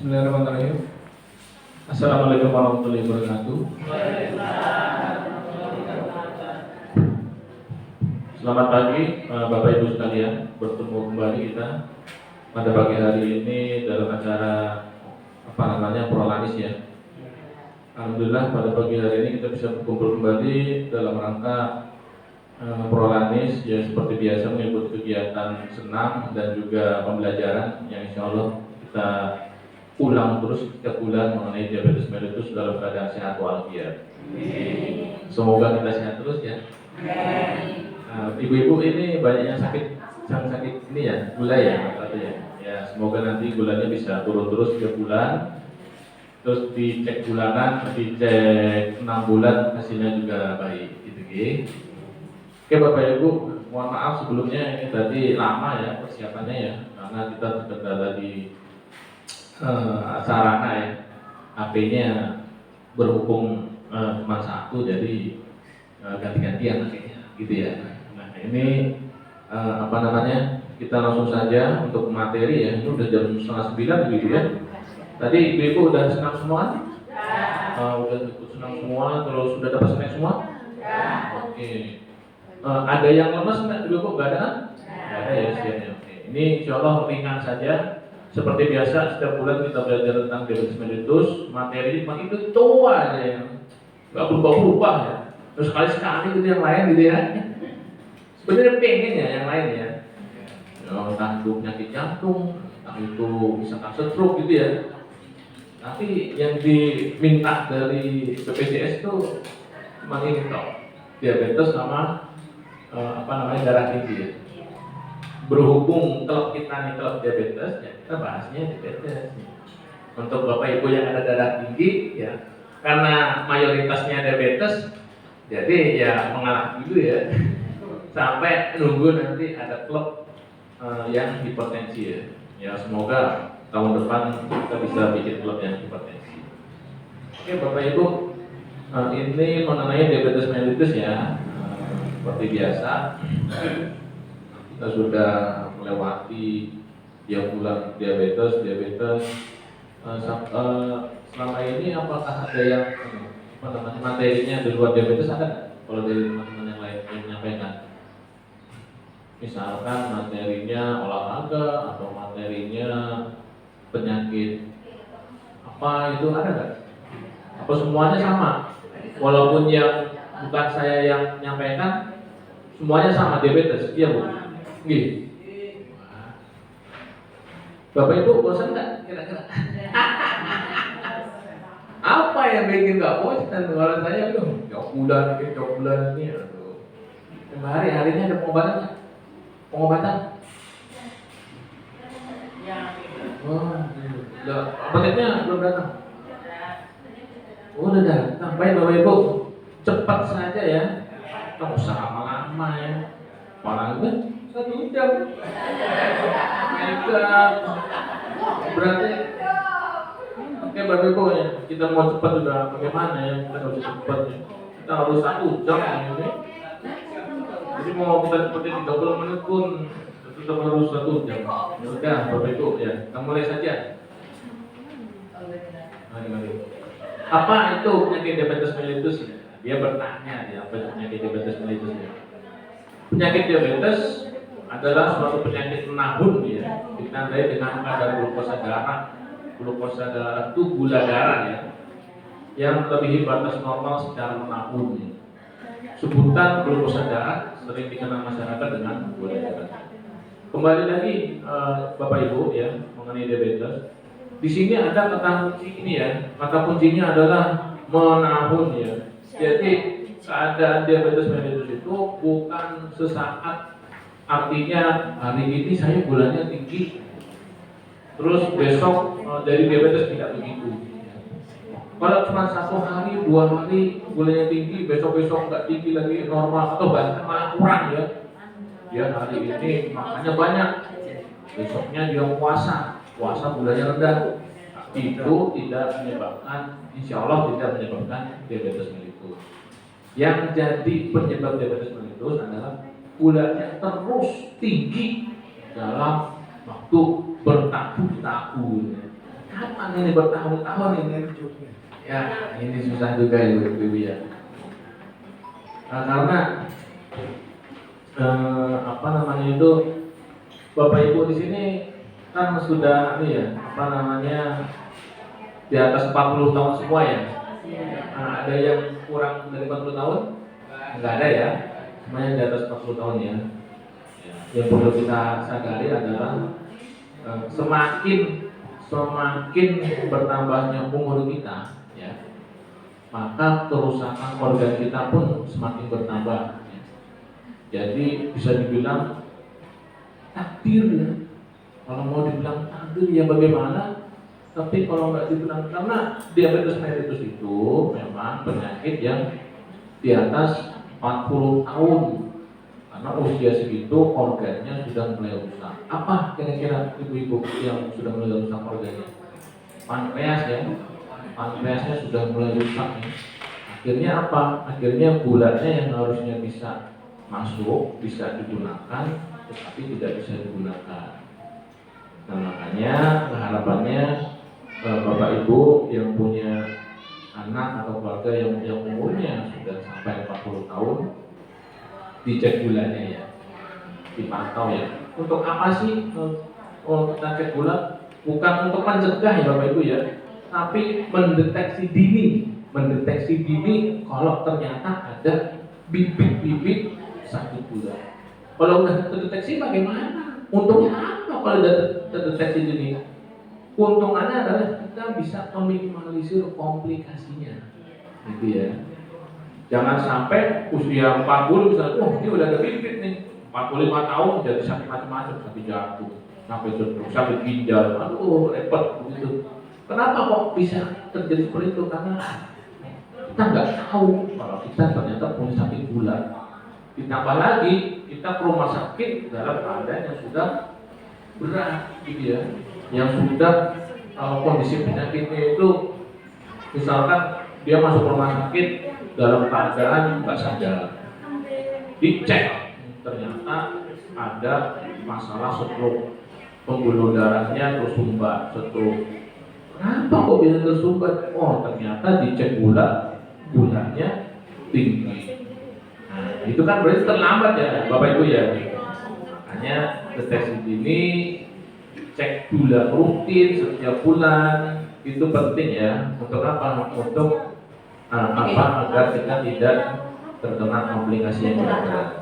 Bismillahirrahmanirrahim. Assalamualaikum warahmatullahi wabarakatuh. Selamat pagi Bapak Ibu sekalian. Bertemu kembali kita pada pagi hari ini dalam acara Prolanis ya. Alhamdulillah pada pagi hari ini kita bisa berkumpul kembali dalam rangka Prolanis yang seperti biasa mengikuti kegiatan senam dan juga pembelajaran yang insya Allah kita ulang terus setiap bulan mengenai diabetes mellitus dalam keadaan sehat walafiat. Semoga kita sehat terus ya. Ibu-ibu ini banyak yang sakit ini ya, gula ya katanya. Ya semoga nanti gulanya bisa turun terus 3 bulan. Terus dicek bulanan, dicek 6 bulan hasilnya juga baik gitu ya. Oke Bapak Ibu, mohon maaf sebelumnya ini tadi lama ya persiapannya ya, karena kita terkendala di sarana ya, HP-nya berhubung cuma satu, jadi ganti-gantian akhirnya, gitu ya. Nah ini kita langsung saja untuk materi ya. Ini udah jam 8:30 gitu ya. Tadi ibu-ibu udah senang semua? Udah ikut senang semua, terus sudah dapat snack semua? Oke. Ada yang lemes nggak ibu-ibu? Nggak ada kan? Nggak ada ya siapnya. Oke. Ini insya Allah ringan saja. Seperti biasa setiap bulan kita belajar tentang diabetes mellitus. Materi makin itu tua aja ya, nggak berubah-ubah ya. Terus sekali gitu yang lain gitu ya. Sebenarnya pengen ya yang lain ya. Entah itu penyakit jantung, entah itu misalkan stroke gitu ya. Tapi yang diminta dari BPJS itu cuma ini toh, diabetes sama darah tinggi ya. Berhubung klub kita nih klub diabetes ya, kita bahasnya diabetes. Untuk Bapak Ibu yang ada darah tinggi ya, karena mayoritasnya diabetes, jadi ya mengalah dulu ya, sampai nunggu nanti ada klub yang hipertensi ya. Ya semoga tahun depan kita bisa bikin klub yang hipertensi. Oke Bapak Ibu, ini mengenai diabetes mellitus ya. Seperti biasa kita sudah melewati bulan diabetes. Selama ini apakah ada yang materinya di luar diabetes ada nggak? Kalau dari teman-teman yang lain yang menyampaikan, misalkan materinya olahraga atau materinya penyakit apa itu ada nggak? Apa semuanya sama? Walaupun yang bukan saya yang menyampaikan, semuanya sama diabetes, iya Bu? Gih. Bapak Ibu bosan nggak kira-kira? Apa yang bikin nggak bosan? Kalau saya tuh jauh bulan ini, aduh. Harinya ada pengobatan nggak? Pengobatan? Obatnya belum datang. Udah datang. Baik Bapak Ibu, cepat saja ya. Nggak usah lama-lama ya. Malah 1 jam. Berarti oke Bapak Ibu ya, kita mau cepat juga bagaimana ya, kita harus cepat ya. Kita harus 1 jam ya, oke? Jadi mau kita cepatin 30 menit pun tetap harus 1 jam. Ya udah Bapak Ibu ya, kita mulai saja. Mari. Apa itu penyakit diabetes mellitus? Dia bertanya ya, apa itu penyakit diabetes mellitus ya? Penyakit diabetes adalah suatu penyakit menahun ya, ditandai dengan kadar glukosa darah. Glukosa darah itu gula darah ya, yang melebihi batas normal secara menahun ya. Sebutan glukosa darah sering dikenal masyarakat dengan gula darah. Kembali lagi Bapak Ibu ya, mengenai diabetes. Di sini ada kata kunci ini ya, kata kuncinya adalah menahun ya. Jadi keadaan diabetes mellitus itu bukan sesaat. Artinya hari ini saya gulanya tinggi, terus besok dari diabetes tidak begitu. Kalau cuma 1 hari, 2 hari gulanya tinggi, besok nggak tinggi lagi normal atau bahkan malah kurang ya. Dia hari ini makannya banyak, besoknya dia puasa gulanya rendah. Itu tidak menyebabkan, insya Allah tidak menyebabkan diabetes mellitus. Yang jadi penyebab diabetes mellitus adalah gulanya terus tinggi dalam waktu bertahun-tahun. kapan ini bertahun-tahun ini? Ya, ini susah juga Ibu ya. Karena apa namanya itu, Bapak Ibu di sini kan sudah ini ya, apa namanya, di atas 40 tahun semua ya. Ada yang kurang dari 40 tahun? Enggak ada ya. Semuanya di atas 40 tahun ya. Yang perlu kita sadari adalah semakin bertambahnya umur kita, ya, maka kerusakan organ kita pun semakin bertambah. Ya. Jadi bisa dibilang takdir ya. Kalau mau dibilang takdir ya bagaimana? Tapi kalau nggak dibilang, karena diabetes mellitus itu memang penyakit yang di atas 40 tahun. Karena usia segitu organnya sudah mulai rusak. Apa kira-kira ibu-ibu yang sudah mulai rusak organnya? Pankreas ya. Pankreasnya sudah mulai rusak ya. Akhirnya apa? Akhirnya gulanya yang harusnya bisa masuk, bisa digunakan, tetapi tidak bisa digunakan. Nah makanya harapannya Bapak Ibu yang punya anak atau keluarga yang umurnya sudah sampai 40 tahun, dicek gulanya ya, dipantau ya. Untuk apa sih kita cek gula? Bukan untuk mencegah ya Bapak Ibu ya, tapi mendeteksi dini kalau ternyata ada bibit-bibit sakit gula. Kalau udah terdeteksi bagaimana? Untungnya apa kalau udah terdeteksi dini? Keuntungannya adalah kita bisa meminimalisir komplikasinya, gitu ya. Jangan sampai usia 40 misalnya, ini udah ada bibit nih, 45 tahun jadi sakit macam-macam, sakit jantung, sampai stroke, sakit ginjal, aduh repot begitu. Kenapa kok bisa terjadi seperti itu? Karena kita nggak tahu kalau kita ternyata punya sakit gula. Ditambah lagi kita ke rumah sakit dalam keadaan yang sudah berat, gitu ya, yang sudah kondisi penyakitnya itu, misalkan dia masuk rumah sakit dalam keadaan nggak sadar, dicek ternyata ada masalah stroke, pembuluh darahnya tersumbat, stroke. Kenapa kok bisa tersumbat? Oh ternyata dicek gulanya tinggi. Nah itu kan berarti terlambat ya Bapak Ibu ya. Makanya deteksi dini, cek gula rutin setiap bulan itu penting ya. Untuk apa? Untuk agar kita tidak terkena komplikasi yang berat.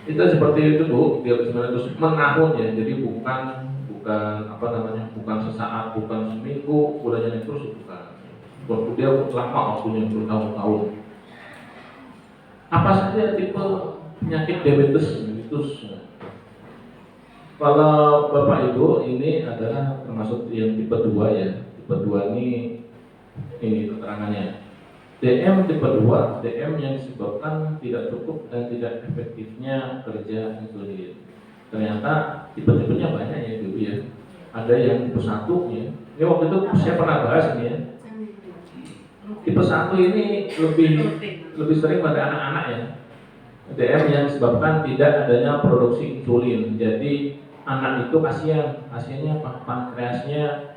Itu seperti itu Bu, diabetes menahun ya. Jadi bukan apa namanya, bukan sesaat, bukan seminggu gulanya naik terus, bukan. Waktu dia lama waktunya bertahun-tahun. Apa saja tipe penyakit diabetes mellitus? Kalau Bapak Ibu ini adalah termasuk yang tipe 2 ya. Tipe 2 ini keterangannya. DM tipe 2, DM yang disebabkan tidak cukup dan tidak efektifnya kerja insulin. Ternyata tipe-tipenya banyak ya Ibu ya. Ada yang tipe 1 ya. Ini waktu itu saya pernah bahas ini ya. Tipe 1 ini lebih sering pada anak-anak ya. DM yang disebabkan tidak adanya produksi insulin. Jadi anak itu kasihannya apa? Pankreasnya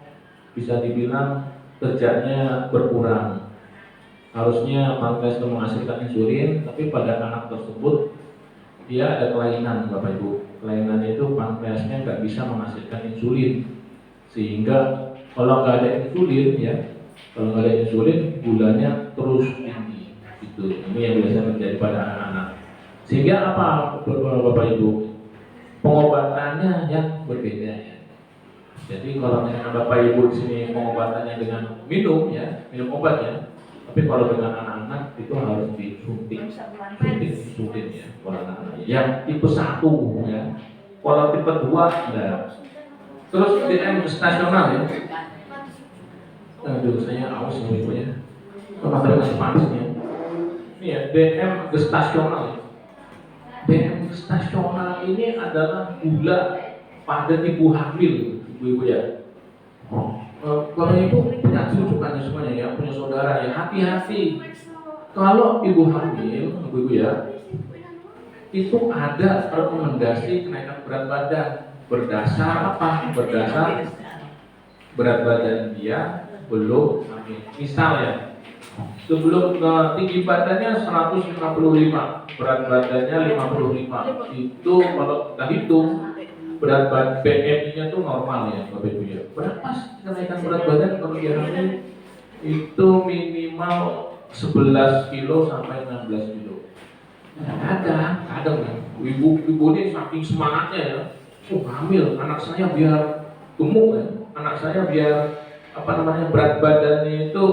bisa dibilang kerjanya berkurang. Harusnya pankreas itu menghasilkan insulin, tapi pada anak tersebut dia ada kelainan Bapak Ibu. Kelainannya itu pankreasnya nggak bisa menghasilkan insulin, sehingga kalau nggak ada insulin ya, kalau nggak ada insulin gulanya terus tinggi. Gitu. Ini yang biasa terjadi pada anak-anak. Sehingga apa Bapak Ibu? Pengobatannya yang berbeda ya. Jadi kalau misalnya Bapak Ibu di sini pengobatannya dengan minum obat ya. Tapi kalau dengan anak-anak itu harus disuntik insulin ya, kalau anak-anak. Yang tipe 1 ya. Kalau tipe 2 enggak. Terus DM gestasional ya. Aduh, saya awas sama Ibu ya. Materi masih panas ya. Ini ya, DM gestasional ya. DM gestasional ini adalah gula pada ibu hamil, ibu-ibu ya. Kalau ibu punya cucukannya semuanya ya, punya saudara ya, hati-hati. Kalau ibu hamil, ibu-ibu ya, itu ada rekomendasi kenaikan berat badan berdasar apa? Berdasar berat badan dia belum hamil. Misal ya, sebelum tinggi badannya 155, berat badannya 55, itu kalau kita hitung berat badan BMI-nya tuh normal ya Bapak Ibu ya. Berapa sih kenaikan berat badan kalau dia hamil? Itu minimal 11 kilo sampai 16 kilo. Kadang ya, ibu ini saking semangatnya ya, hamil, anak saya biar gemuk ya, anak saya biar berat badannya itu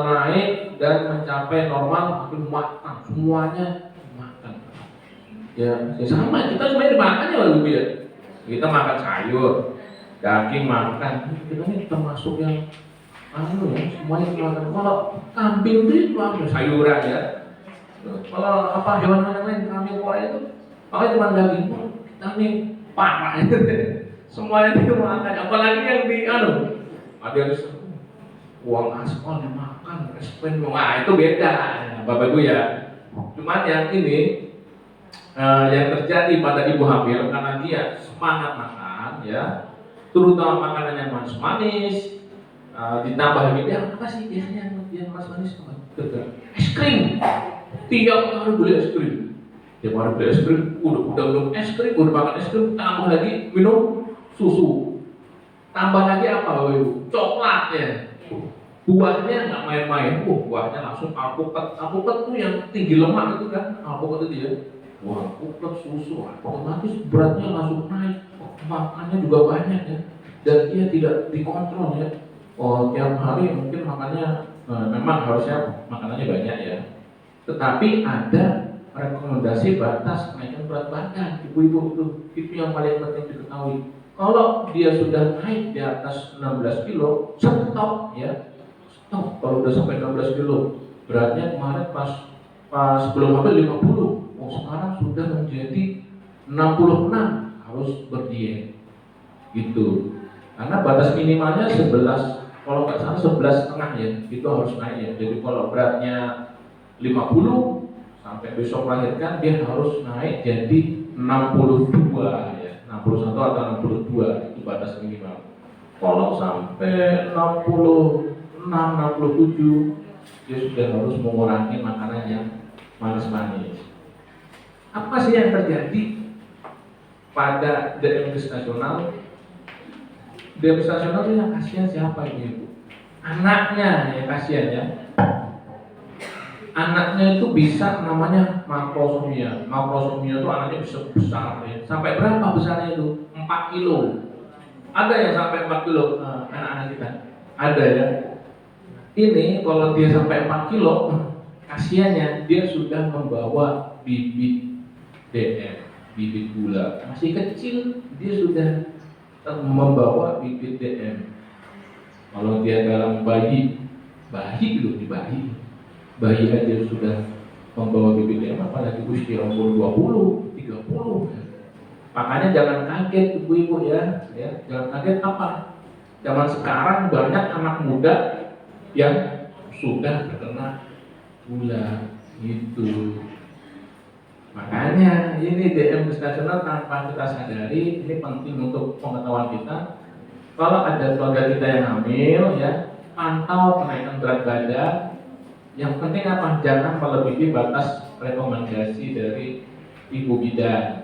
naik dan mencapai normal, tapi makan semuanya makan. Ya sama, kita sebenarnya dimakan ya Ibu ya. Kita makan sayur, daging makan, kita ini termasuk yang ya, semuanya makan. Kalau kambing itu ambil sayuran ya. Kalau hewan lain kambing Korea itu pakai cuma daging. Kita nih parah itu. Semuanya itu makan, apalagi yang di ada uang aspal dimakan, respen, wah itu beda Bapak Ibu ya. Cuman yang ini yang terjadi pada ibu hamil karena dia semangat makan ya, terutama makanan yang manis-manis, ditambah lagi dia apa sih biasanya yang manis-manis apa? Es krim. Tiap hari beli es krim. Tiap hari beli es krim, udah minum es krim, udah makan es krim, tambah lagi minum susu. Tambah lagi apa Bapak Ibu? Coklat ya. Buahnya nggak main-main. Buahnya langsung alpukat. Alpukat tuh yang tinggi lemak itu kan, alpukat itu ya. Wah, alpukat susu, otomatis beratnya langsung naik. Makannya juga banyak ya. Dan dia tidak dikontrol ya. Tiap hari mungkin makannya memang harusnya makanannya banyak ya. Tetapi ada rekomendasi batas kenaikan berat badan ibu-ibu itu yang paling penting diketahui. Kalau dia sudah naik di atas 16 kilo, stop ya. Stop kalau udah sampai 16 kilo. Beratnya kemarin pas belum hamil 50. Sekarang sudah menjadi 66, harus berdiet. Gitu. Karena batas minimalnya 11, kalau nggak salah 11,5 ya. Itu harus naik ya. Jadi kalau beratnya 50 sampai besok melahirkan dia harus naik jadi 62 ya. 61 atau 62 itu batas minimal. Kalau sampai 66, 67 dia sudah harus mengurangi makanan yang manis-manis. Apa sih yang terjadi pada DM gestasional? DM gestasional itu yang kasihan siapa ini? Anaknya yang kasihan ya. Anaknya itu bisa namanya makrosomia. Makrosomia itu anaknya bisa besar ya. Sampai berapa besarnya itu? 4 kilo. Ada yang sampai 4 kilo anak-anak kita? Ada ya. Ini kalau dia sampai 4 kilo, kasihannya dia sudah membawa bibit DM, bibit gula. Masih kecil dia sudah membawa bibit DM. Kalau dia dalam bayi loh, di bayi aja sudah membawa bibit DM, apalagi usia umur 20, 30. Makanya jangan kaget ibu-ibu ya, jangan kaget apa? Zaman sekarang banyak anak muda yang sudah terkena gula gitu. Makanya ini DM gestasional tanpa kita sadari, ini penting untuk pengetahuan kita. Kalau ada keluarga kita yang hamil ya, pantau kenaikan berat badan. Yang penting apa? Jangan melebihi batas rekomendasi dari ibu bidan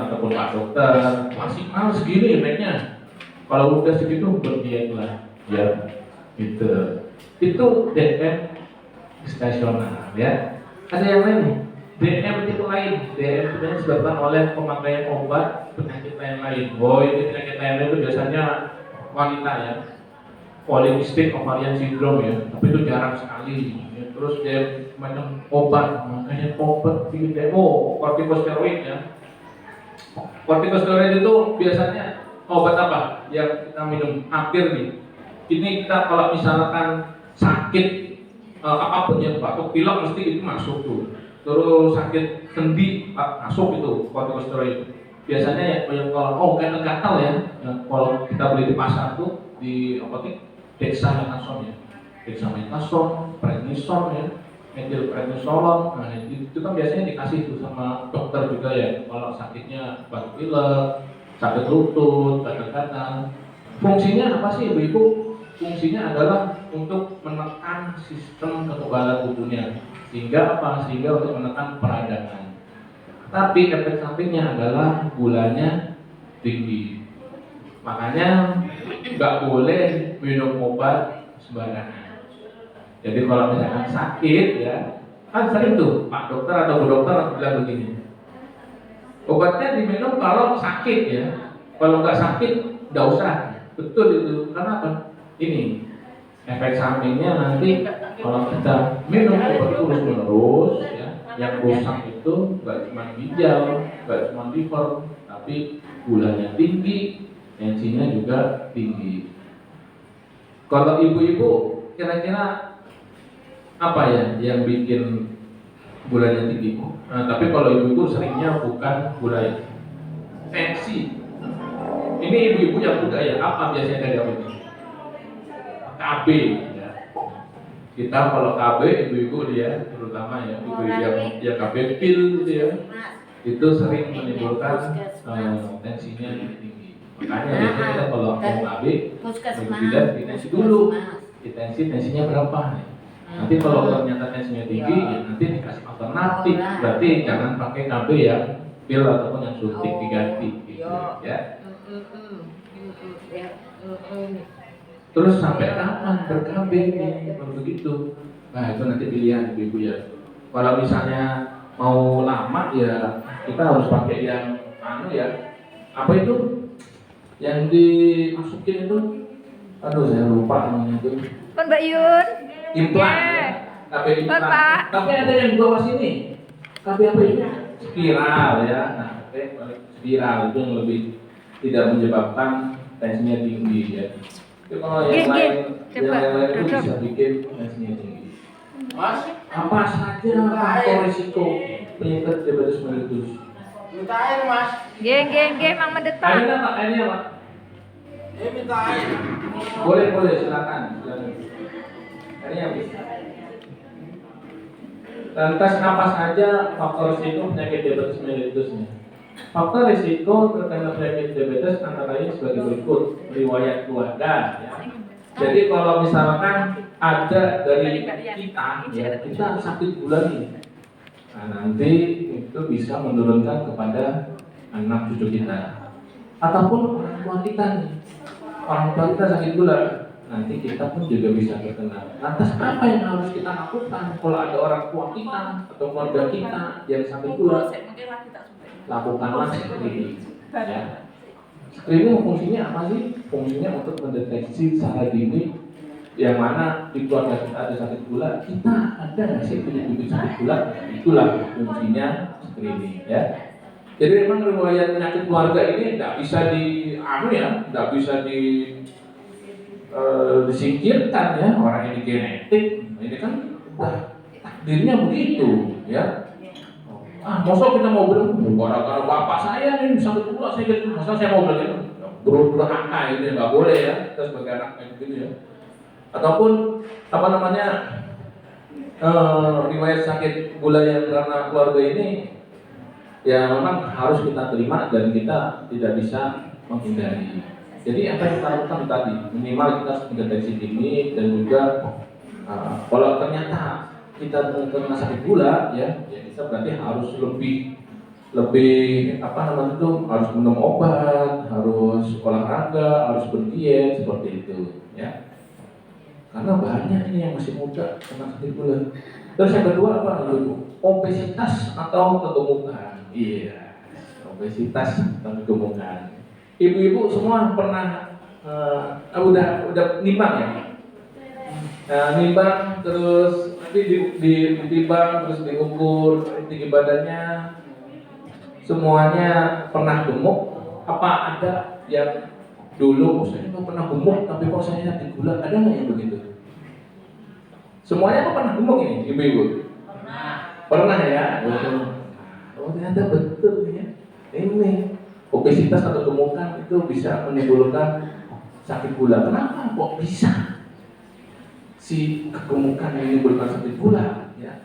ataupun pak dokter. Maksimal segini naiknya. Kalau udah segitu berdietlah ya. Itu DM gestasional ya. Ada yang lain nih? DM tipe lain. DM itu disebabkan oleh pemakaian obat penyakit lain. Ini penyakit lain itu biasanya wanita ya. Polycystic ovarian syndrome ya, tapi itu jarang sekali ya. Terus dia macam obat, makanya obat bikin demo kortikosteroid ya. Kortikosteroid itu biasanya obat apa yang kita minum? Hampir nih. Ini kita kalau misalkan sakit apapun ya, batuk pilek mesti itu masuk tuh. Terus sakit sendi masuk itu kortikosteroid. Biasanya ya kalau gatal ya, kalau kita beli di pasar tuh di apotek dexamethasone ya, dexamethasone, prednison ya, methylprednisolone. Nah itu kan biasanya dikasih tuh sama dokter juga ya, kalau sakitnya batuk pilek, sakit lutut, gatal-gatal. Fungsinya apa sih Ibu-Ibu? Fungsinya adalah untuk menekan sistem kekebalan tubuhnya. Sehingga apa? Sehingga untuk menekan peradangan. Tapi efek sampingnya adalah gulanya tinggi. Makanya nggak boleh minum obat sembarangan. Jadi kalau misalkan sakit ya, kan sering tuh Pak Dokter atau Bu Dokter bilang begini, obatnya diminum kalau sakit ya, kalau nggak sakit nggak usah. Betul itu, karena apa? Ini efek sampingnya nanti kalau kita minum obat terus menerus ya, yang rusak itu nggak cuma ginjal, nggak cuma liver, tapi gulanya tinggi, tensinya juga tinggi. Kalau ibu-ibu kira-kira apa ya yang bikin gulanya tinggi? Nah, tapi kalau ibu-ibu seringnya bukan gula, tensi. Ini ibu-ibu yang muda ya, apa biasanya dari apa ini? KB ya. Kita kalau KB ibu-ibu dia terutama ya ibu yang dia KB pil gitu ya, itu sering menimbulkan tensinya tinggi. Makanya biasanya kita kalau mau KB tidak tensi dulu, tensinya berapa nih? Nanti kalau ternyata tensinya tinggi ya nanti dikasih alternatif, berarti jangan pakai KB ya, pil ataupun yang suntik diganti gitu ya. Terus sampai kapan ber-KB nih kalau begitu? Nah itu nanti pilihan ibu ya. Kalau misalnya mau lama ya kita harus pakai yang ya apa itu? Yang dimasukin itu? Aduh saya lupa namanya itu. Kon Mbak Yun. Implan ya. KB implan. Tapi ada yang di bawah sini. KB apa itu? Spiral ya. Nah, spiral itu yang lebih tidak menyebabkan tensinya tinggi ya. Tapi kalau yang lain itu bisa bikin tensinya tinggi. Mas, apa saja faktor risiko penyakit diabetes mellitus? Minta air Mas. Geng, Mang mendetak. Airnya Pak, airnya Pak. Minta air. Boleh silakan. Airnya habis. Lantas apa saja faktor risiko penyakit diabetes mellitusnya? Faktor risiko terkena penyakit diabetes antara lain sebagai berikut: riwayat keluarga. Ya. Jadi kalau misalkan ada dari kita, ya kita sakit gula nih, nah nanti itu bisa menurunkan kepada anak cucu kita, ataupun orang tua kita nih, orang tua kita sakit gula, nanti kita pun juga bisa terkena. Lantas apa yang harus kita lakukan kalau ada orang tua kita atau keluarga kita yang sakit gula? Lakukanlah screening. Ya. Screening fungsinya apa sih? Fungsinya untuk mendeteksi secara dini yang mana di keluarga kita ada sakit gula, kita ada nggak sih punya bibit sakit gula? Itulah fungsinya screening ya. Jadi memang riwayat penyakit keluarga ini tidak bisa tidak bisa disingkirkan ya. Orang ini genetik, ini kan udah takdirnya begitu ya. Masa kita mau bilang gara-gara bapak saya ini sakit gula, masa saya mau bilang itu berangka ini nggak boleh ya, kita sebagai anak kayak gitu ya. Ataupun riwayat sakit gula yang karena keluarga ini ya memang harus kita terima dan kita tidak bisa menghindari. Jadi apa yang kita lakukan tadi, minimal kita harus mendeteksi dini dan juga kalau ternyata kita kena sakit gula ya kita berarti harus lebih harus minum obat, harus olahraga, harus berdiet seperti itu ya. Karena banyak ini yang masih muda kena sakit gula. Terus yang kedua apa? Obesitas atau kegemukan. Iya, obesitas atau kegemukan. Ibu-ibu semua pernah udah nimbang ya? Nimbang terus nanti ditimbang terus diukur tinggi badannya, semuanya pernah gemuk? Apa ada yang dulu saya nggak pernah gemuk tapi kok saya sakit gula? Ada nggak yang begitu? Semuanya pernah gemuk ini ibu-ibu? Pernah ya? Oh ternyata betul ya. Ini obesitas atau gemukan itu bisa menimbulkan sakit gula. Kenapa kok bisa si kegemukan ini menimbulkan sakit gula? Ya.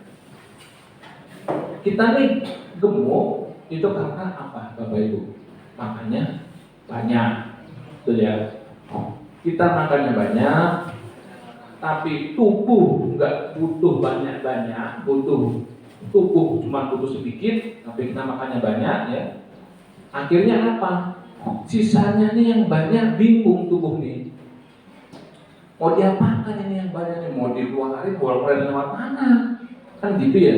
Kita nih gemuk itu karena apa Bapak Ibu? Makanya banyak, betul ya. kita makannya banyak, tapi tubuh nggak butuh banyak-banyak, tubuh cuma butuh sedikit, tapi kita makannya banyak ya. Akhirnya apa? Sisanya nih yang banyak, bingung tubuh nih. Mau diapakan ini yang banyak nih? Mau dikeluarin, keluarin lewat mana? Kan gitu ya.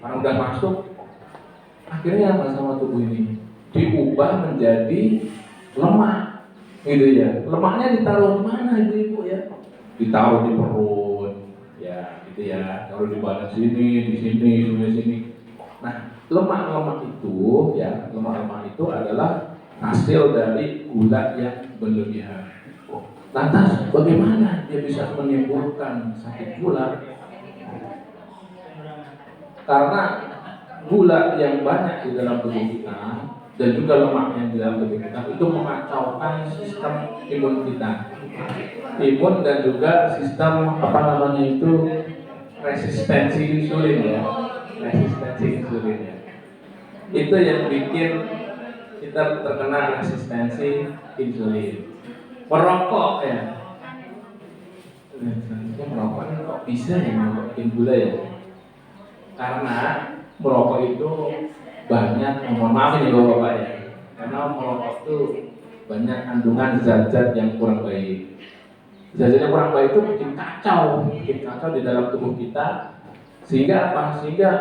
Orang udah masuk, akhirnya apa sama tubuh ini? Diubah menjadi lemak, gitu ya. Lemaknya ditaruh di mana ibu ya? Ditaruh di perut, ya, gitu ya. Taruh di badan sini, di sini. Nah, lemak-lemak itu, ya, lemak-lemak itu adalah hasil dari gula yang berlebihan. Lantas, bagaimana dia bisa menimbulkan sakit gula? Karena gula yang banyak di dalam tubuh kita dan juga lemak yang di dalam tubuh kita itu mengacaukan sistem imun kita, imun dan juga sistem resistensi insulin ya, itu yang bikin kita terkena resistensi insulin. Merokok ya, merokok ini kok bisa ya bikin gula ya? Karena merokok itu banyak, mohon maaf ini bapak ya, karena merokok itu banyak kandungan zat-zat yang kurang baik. Zat-zat yang kurang baik itu bikin kacau di dalam tubuh kita, sehingga apa? Sehingga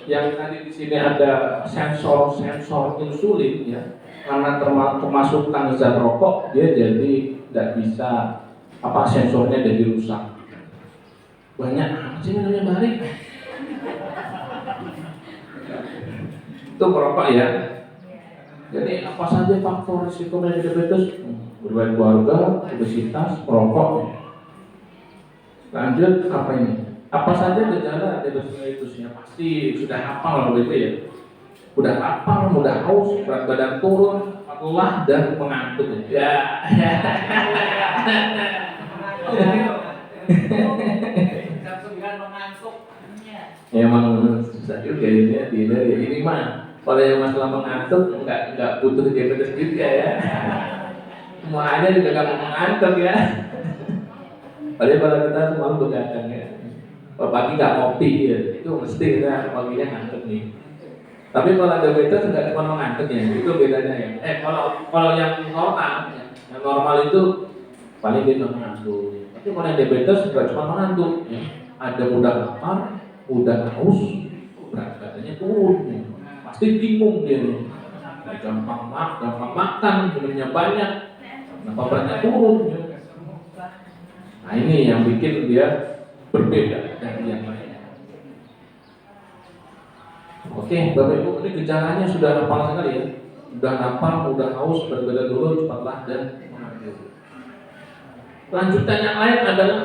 yang tadi di sini ada sensor insulin ya, karena termasukkan zat rokok, dia jadi tidak bisa sensornya jadi rusak. Banyak sih namanya balik. Itu merokok ya. Jadi apa saja faktor risiko diabetes? Berbagai keluarga, obesitas, merokok. Lanjut apa ini? Apa saja gejala diabetes ya? Pasti sudah hafal kalau itu ya. Udah lapar, mudah haus, berat badan turun, lelah dan mengantuk. Ya. Emang susah juga ini mah. Kalau yang masalah mengantuk nggak butuh diabetes juga ya. Semua aja juga nggak mau mengantuk ya. Padahal kalau kita semua begadang ya. Kalau pagi nggak kopi ya, itu mesti kita paginya ngantuk nih. Tapi kalau diabetes nggak cuma mengantuk ya, itu bedanya ya. Kalau yang normal itu paling dia cuma mengantuk. Tapi kalau yang diabetes nggak cuma mengantuk, ya. Ada mudah lapar, mudah haus, berat badannya turun, ya. Pasti bingung dia nih. Gampang makan, minumnya banyak, kenapa beratnya turun? Ya. Nah ini yang bikin dia berbeda dari yang lain. Oke, Bapak Ibu, ini gejalanya sudah hafal sekali ya. Sudah lapar, mudah haus, berbeda dulu, cepatlah dan mengantuk. Lanjutan yang lain adalah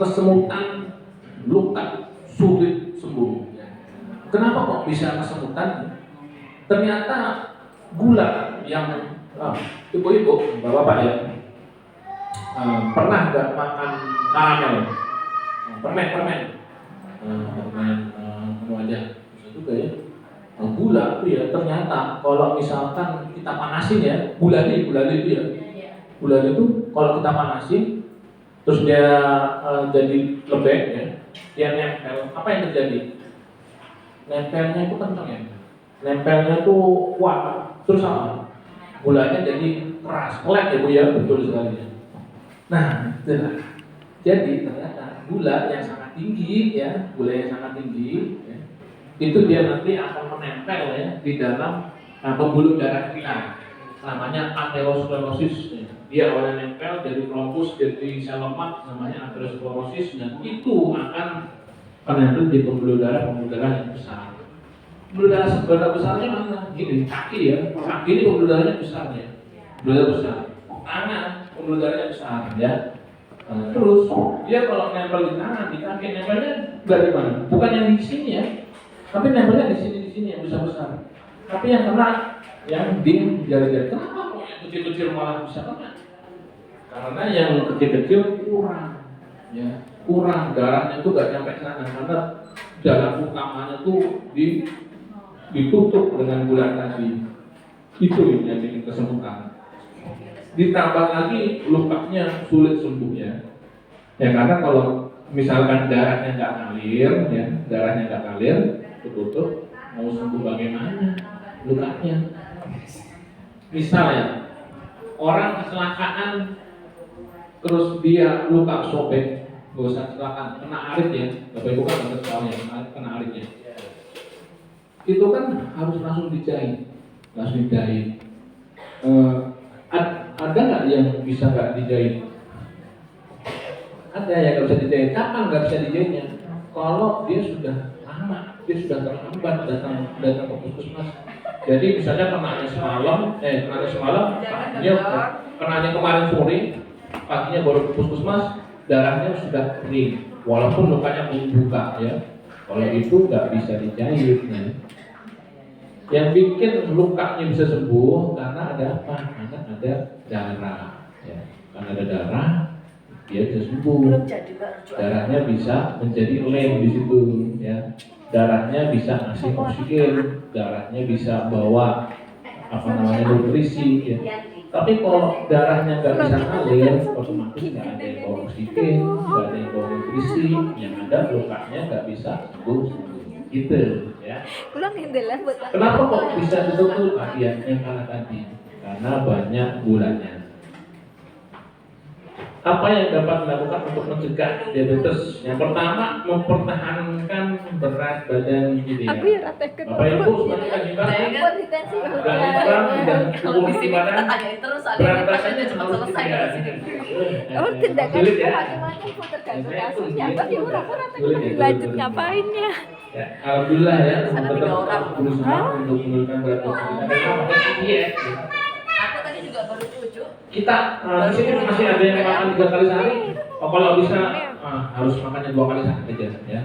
kesemutan, luka, sulit sembuh. Kenapa kok bisa kesemutan? Ternyata gula yang ibu-ibu, bapak-bapak ya, pernah nggak makan karamel, permen, aja. Juga ya, gula itu ya ternyata kalau misalkan kita panasin ya, gula itu kalau kita panasin terus dia jadi lembek ya, dia nempel, apa yang terjadi? Nempelnya itu kencang ya, nempelnya tuh kuat, terus apa? Gulanya jadi keras, kelet ya bu ya, betul sekali. Nah itulah, jadi ternyata gula yang sangat tinggi ya, itu dia nanti akan menempel ya di dalam pembuluh darah kita, namanya aterosklerosis. Dia awalnya nempel jadi trombus, jadi sel lemak, namanya aterosklerosis, dan itu akan menempel di pembuluh darah yang besar. Pembuluh darah besarnya mana? Gini, kaki ya, kaki ini pembuluh darahnya besar ya, pembuluh darah besar. Tangan pembuluh darahnya besar ya. Terus dia kalau nempel di tangan, di kaki, nempelnya dari mana? Bukan yang di sini ya, tapi nempelnya di sini yang besar. Tapi yang kena yang di jari-jari. Kenapa kok yang kecil-kecil malah bisa kena? Karena yang kecil-kecil kurang darahnya itu gak sampai sana, karena jalan utamanya tuh ditutup dengan gula tadi. Itu yang bikin kesemutan. ditambah lagi lukanya sulit sembuhnya. Ya karena kalau misalkan darahnya nggak ngalir, ya darahnya nggak ngalir, tertutup, mau sembuh bagaimana lukanya? Misalnya orang kecelakaan terus dia luka sobek, nggak usah kecelakaan, kena arit ya, bapak ibu kan nggak tahu ya, kena aritnya, itu kan harus langsung dijahit, ada nggak yang bisa nggak dijahit? Ada yang nggak bisa dijahit. Kapan nggak bisa dijahitnya? Kalau dia sudah lama, dia sudah terlambat datang ke puskesmas. Jadi misalnya kenanya semalam, dia kenanya kemarin sore, paginya baru ke puskesmas, darahnya sudah kering, walaupun lukanya belum buka ya. Kalau itu nggak bisa dijahit. Ya. Yang bikin lukanya bisa sembuh karena ada apa? Karena ada darah. Ya. Karena ada darah, dia bisa sembuh. Darahnya bisa menjadi lem di situ. Ya. Darahnya bisa ngasih oksigen, darahnya bisa bawa nutrisi. Ya. Tapi kalau darahnya nggak bisa ngalir, otomatis nggak ada yang bawa oksigen, nggak ada yang bawa nutrisi, yang ada lukanya nggak bisa sembuh. Gitu ya. Kenapa kok bisa betul yang kalah tadi? Karena banyak gulanya. Apa yang dapat dilakukan untuk mencegah diabetes? Yang pertama, mempertahankan berat badan gitu ya. Bapak Ibu semuanya kan hebat ya. Dan kondisi badan berat badannya harus Tindakan ya. macam-macam tergantung kasusnya. Tapi orang-orang lanjut ngapainnya? Ya, alhamdulillah ya, tetap berusaha untuk menurunkan berat badan. Iya. Aku tadi juga baru cucu. Kita di sini masih ada yang makan 3 kali sehari. Oh, kalau bisa harus makannya 2 kali sehari aja ya.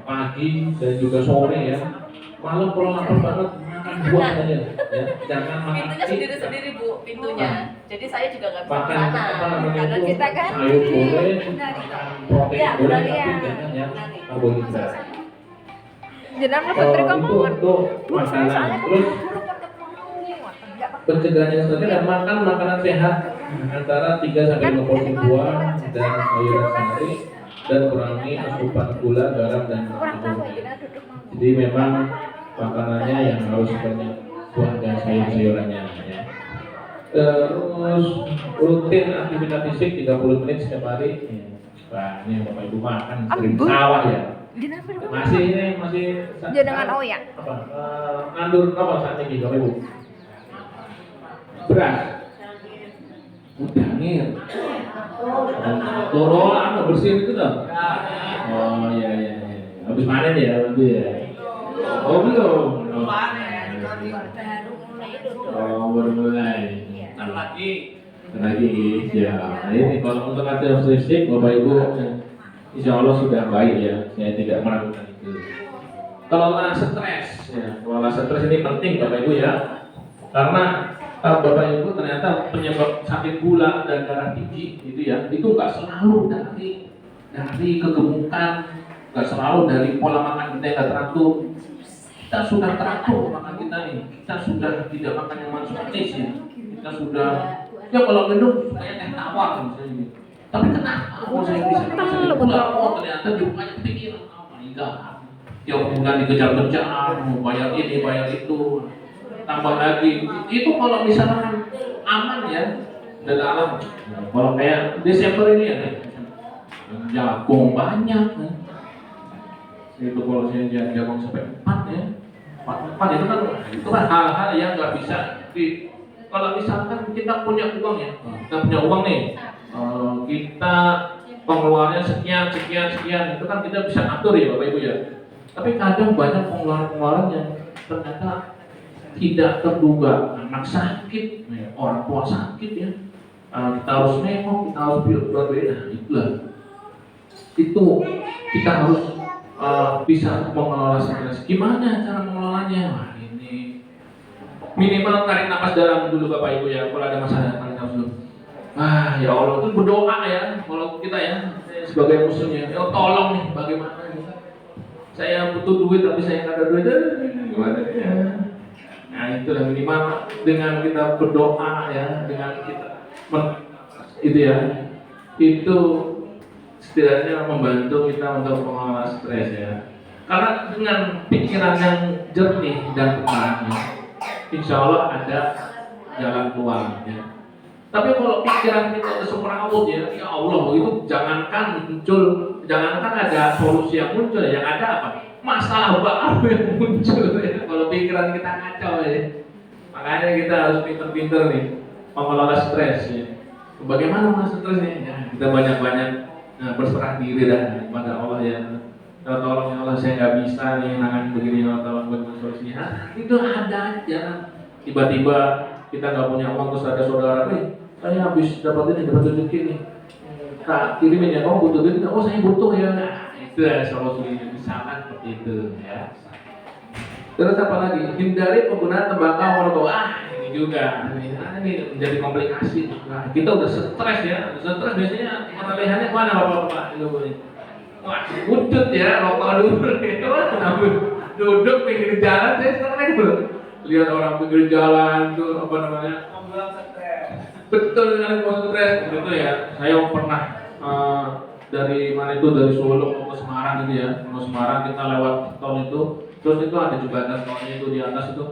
Pagi dan juga sore ya. Malam kalau lapar banget makan buah aja ya. Jangan makan Pintunya sendiri-sendiri Bu, pintunya. Jadi saya juga nggak bisa makan ke sana. Karena kita kan sayur boleh, protein ya, boleh, benar ya. tapi jangan yang karbohidrat. Jenang putri kamu Untuk makanan terus pencegahannya sendiri dan makan makanan sehat antara 3 sampai 5 porsi buah dan sayuran sehari dan kurangi asupan gula, garam dan alkohol. Jadi memang makanannya yang harus banyak buah dan sayur-sayurannya ya. Terus rutin aktivitas fisik 30 menit setiap hari. Wah, ini Bapak Ibu makan sering sawah ya. Masih jenengan ya. Apa? Nandur apa saat ini Bapak Ibu? Beras. Udangir. Lorolan bersihin itu dong. Oh iya. Habis panen ya itu ya. Oh belum. Oh baru mulai. Lagi ya. Nah, ini kalau untuk aktivitas fisik Bapak Ibu Insya Allah sudah baik ya. Saya tidak meragukan itu. Kelola stres ya. Kelola stres ini penting Bapak Ibu ya. Karena Bapak Ibu ternyata penyebab sakit gula dan darah tinggi gitu ya, itu nggak selalu dari kegemukan, nggak selalu dari pola makan kita yang nggak teratur. Kita sudah teratur makan kita nih, kita sudah tidak makan yang manis ya, kita sudah ya kalau minum kayak teh tawar misalnya. Tapi kenapa? Saya bisa sakit gula? Oh ternyata di rumahnya kepikiran, oh my god, tiap bulan dikejar-kejar, mau bayar ini bayar itu. Tambah lagi, itu kalau misalkan aman ya dari alam. Kalau kayak Desember ini ya, jagung banyak. Itu kalau saya jagung sampai 4 ya, 4 itu kan hal-hal yang nggak bisa kalau misalkan kita punya uang ya, kita punya uang nih, kita pengeluarannya sekian, itu kan kita bisa atur ya Bapak Ibu ya. Tapi kadang banyak pengeluaran yang ternyata tidak terduga, anak sakit, orang tua sakit ya, kita harus nengok, kita harus berbeda, itulah. Itu kita harus bisa mengelola stres. Gimana cara mengelolanya? Wah ini minimal tarik nafas dalam dulu Bapak Ibu ya. Kalau ada masalah tarik nafas dulu. Ya Allah itu berdoa ya. Kalau kita ya sebagai muslimnya, ya tolong nih bagaimana? Saya butuh duit tapi saya nggak ada duit. Gimana ya? Nah itulah minimal dengan kita berdoa ya, dengan kita itu ya, itu setidaknya membantu kita untuk mengelola stres ya. Karena dengan pikiran yang jernih dan tenang, insya Allah ada jalan keluar ya. Tapi kalau pikiran kita semrawut ya, ya Allah itu jangankan ada solusi yang muncul, yang ada apa? Masalah baru yang muncul ya. Kalau pikiran kita kacau ya. Makanya kita harus pinter-pinter nih mengelola stres ya. Bagaimana mengelola stresnya? Ya, kita banyak-banyak berserah diri dan kepada Allah ya. Tolong ya Allah, saya nggak bisa nih nangan begini, ya Allah tolong bagaimana solusinya. Itu ada aja. Tiba-tiba kita nggak punya uang, terus ada saudara, saya habis dapat rezeki nih, tak kirimin ya, kamu butuh duit? Oh saya butuh ya. Nah, itu ya solusinya, misalkan seperti itu ya. Terus apa lagi? Hindari penggunaan tembakau rokok. Ini juga, ini menjadi komplikasi. Nah, kita udah stres ya, stres biasanya peralihannya mana bapak-bapak? Wah, udut ya, rokok dulu. Duduk pinggir jalan, saya stres tuh. Lihat orang pinggir jalan tuh apa namanya? Betul sekali mau stres gitu ya. Saya pernah dari mana itu, dari Solo ke Semarang gitu ya. Ke Semarang kita lewat tol itu. Terus itu ada jembatan tolnya itu di atas itu.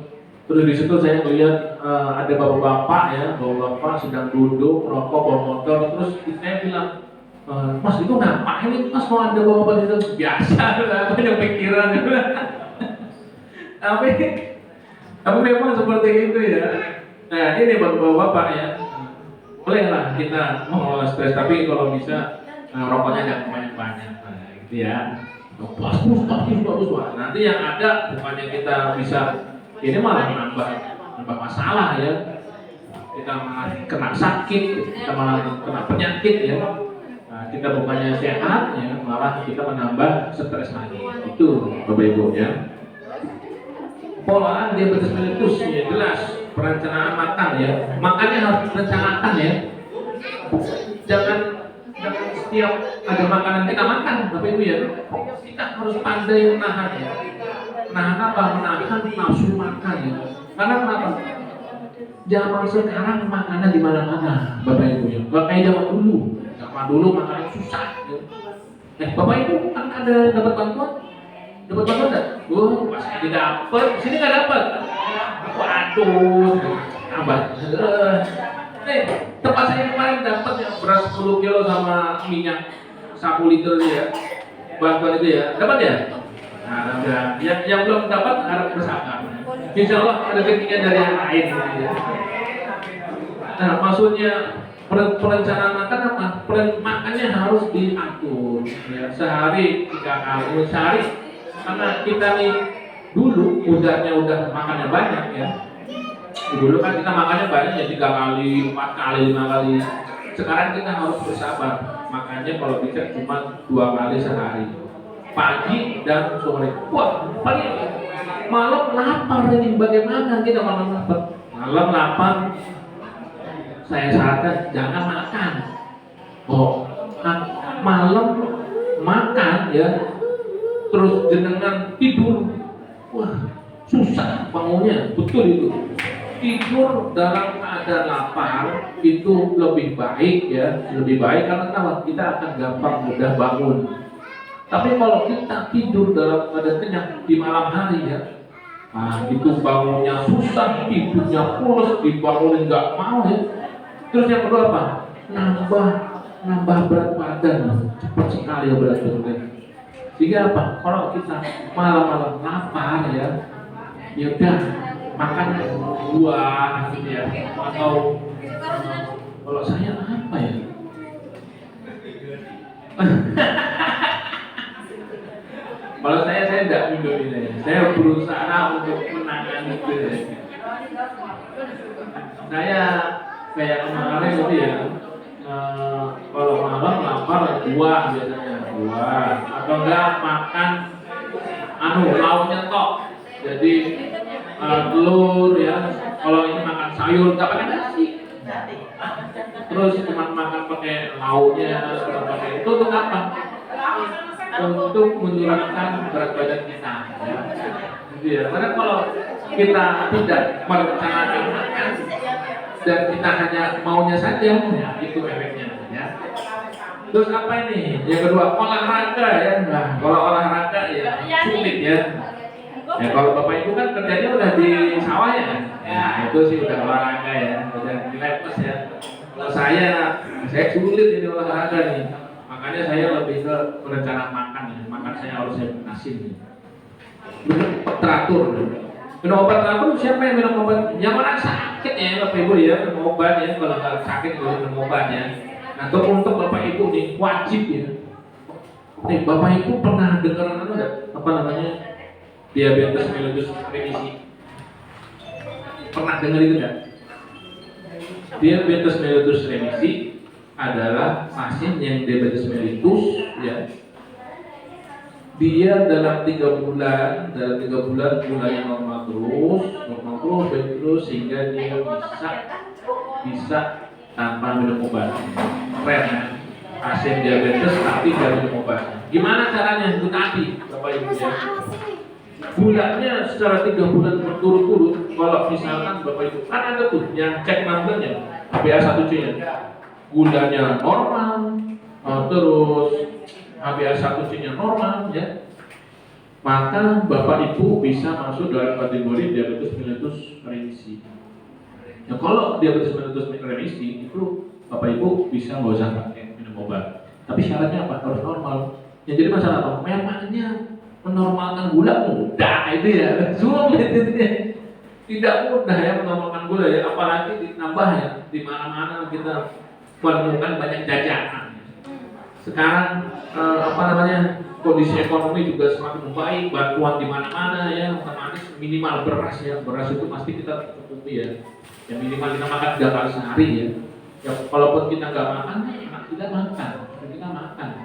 Terus di situ saya melihat ada bapak-bapak ya, bapak-bapak sedang duduk rokok bawa motor. Terus saya bilang, Mas itu ngapain ini? Mas mau ada bapak-bapak di situ? Biasa lah, banyak pikiran. tapi memang seperti itu ya. Nah ini bapak-bapak ya. Bolehlah kita mengelola stres, tapi kalau bisa rokoknya jangan banyak-banyak, gitu ya. Bagus. Nanti yang ada bukannya kita bisa, ini malah menambah masalah ya. Kita malah kena sakit, kita malah kena penyakit ya. Nah, kita bukannya sehat ya, malah kita menambah stres lagi. Itu Bapak Ibu ya. Pola diabetes mellitus ya jelas. Perencanaan makan ya, makannya harus direncanakan ya. Jangan setiap ada makanan kita makan, Bapak Ibu ya. Kita harus pandai menahan ya. Menahan apa? Menahan nafsu makan ya. Karena kenapa? Zaman sekarang makanan di mana-mana, Bapak Ibu ya. Gak kayak zaman dulu. Zaman dulu makannya susah ya. Bapak Ibu kan ada dapat bantuan? Dapat bantuan enggak? Pas ini dapat, sini nggak dapat. Waduh, abad. Tempat saya kemarin dapat ya beras 10 kilo sama minyak 1 liter ya. Bantuan itu ya, dapat ya? Nah, udah. Yang belum dapat harap bersabar. Insya Allah ada rezekinya dari yang lain. Ya. Nah, maksudnya perencanaan makan apa? Makannya harus diatur. Ya. Sehari 3 kali, sehari. Karena kita nih dulu udah makannya banyak ya. Dulu kan kita makannya banyak ya 3 kali, 4 kali, 5 kali. Sekarang kita harus bersabar. Makanya kalau bisa cuma 2 kali sehari, pagi dan sore. Wah, pagi malam lapar ini, bagaimana kita malam lapar? Malam lapar, saya sarankan jangan makan. Malam makan ya, terus jenengan tidur. Wah, susah bangunnya, betul itu. Tidur dalam keadaan lapar itu lebih baik ya, lebih baik karena kenapa? Kita akan gampang mudah bangun. Tapi kalau kita tidur dalam keadaan kenyang di malam hari ya, nah itu bangunnya susah, tidurnya pulas, dibangunin nggak mau ya. Terus yang kedua apa? Nambah berat badan, cepat sekali ya berat badan. Sehingga apa? Kalau kita malam-malam lapar ya, ya udah makan buah gitu ya, atau kalau saya apa ya? Kalau saya tidak minum ini, saya berusaha untuk menangani itu. Saya kayak kemarin gitu ya, kalau malam lapar buah biasanya buah, atau enggak makan lauknya tok. Jadi telur ya, kalau ini makan sayur nggak pakai nasi. Terus cuma makan pakai lauknya atau pakai itu untuk apa? Untuk menurunkan berat badan kita ya. Gitu ya. Karena kalau kita tidak merencanakan makan, dan kita hanya maunya saja, ya itu efeknya ya. Terus apa ini? Yang kedua, olahraga ya. Nah, kalau olahraga ya sulit ya. Ya kalau Bapak Ibu kan kerjanya udah di sawah ya. Ya itu sih udah olahraga ya, udah dilepes ya. Kalau saya sulit ini olahraga nih. Makanya saya lebih ke perencanaan makan ya. Makan saya harus saya asin nih. Teratur. Minum obat teratur, siapa yang minum obat? Yang orang sakit ya Bapak Ibu ya, minum obat ya. Kalau nggak sakit minum obat ya. Nah, untuk Bapak Ibu nih wajib ya. Nih Bapak Ibu pernah dengar apa namanya diabetes mellitus remisi? Pernah dengar itu nggak? Diabetes mellitus remisi adalah pasien yang diabetes mellitus ya. Dia dalam 3 bulan gulanya normal terus sehingga dia bisa tanpa minum obat. Keren ya? Pasien diabetes tapi tidak minum obat. Gimana caranya? Itu tadi Bapak Ibu ya. Gulanya secara 3 bulan berturut-turut. Kalau misalkan Bapak Ibu kan ada tuh yang cek 6 bulan ya, HbA1c nya gulanya normal, terus HbA1c nya normal ya, maka Bapak Ibu bisa masuk dalam kategori diabetes mellitus remisi. Nah, kalau diabetes mellitus remisi itu Bapak Ibu bisa nggak usah pakai minum obat. Tapi syaratnya apa? Harus normal. Yang jadi masalah apa? Memangnya menormalkan gula mudah itu ya, sulit itu ya. Tidak mudah ya menormalkan gula ya, apalagi ditambah ya di mana-mana kita menemukan banyak jajanan. Sekarang kondisi ekonomi juga semakin membaik, bantuan di mana-mana ya, otomatis minimal beras ya, beras itu pasti kita cukupi ya. Yang minimal kita makan 3 kali sehari ya. Ya kalaupun kita nggak makan, anak kita makan,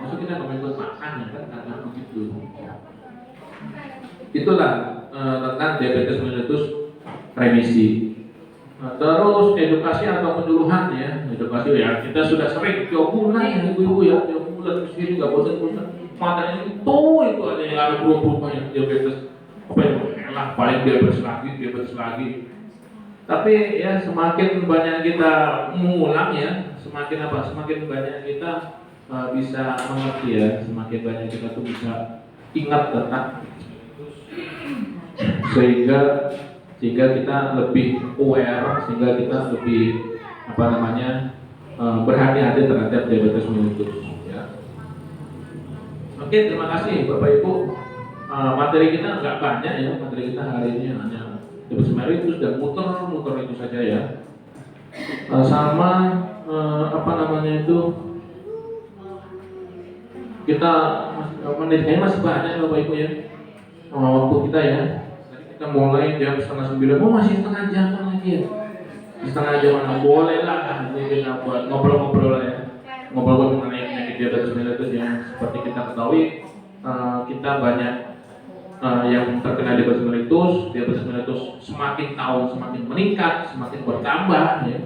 maksud kita nggak ikut makan ya kan, karena begitu. Itulah tentang diabetes mellitus remisi. Nah, terus edukasi atau penyuluhan ya, edukasi ya kita sudah sering tiap bulan ya ibu-ibu ya, tiap bulan sini nggak bosan-bosan. Matanya itu aja yang ada berubah yang diabetes, apa ya, lah paling diabetes lagi. Tapi ya semakin banyak kita mengulang ya, semakin banyak kita bisa mengerti ya, semakin banyak kita tuh bisa ingat tentang sehingga kita lebih aware, sehingga kita lebih berhati-hati terhadap diabetes mellitus ya. Oke, terima kasih Bapak Ibu. Materi kita nggak banyak ya, materi kita hari ini hanya diabetes mellitus dan muter itu saja ya. Kita menitnya masih banyak Bapak Ibu ya. Waktu kita ya. Kita mulai jam 8:30, masih setengah jam lagi ya. Setengah jam boleh lah, ini kita buat ngobrol-ngobrol ya, ngobrol mengenai penyakit diabetes mellitus yang seperti kita ketahui kita banyak yang terkena diabetes mellitus semakin tahun semakin meningkat, semakin bertambah ya,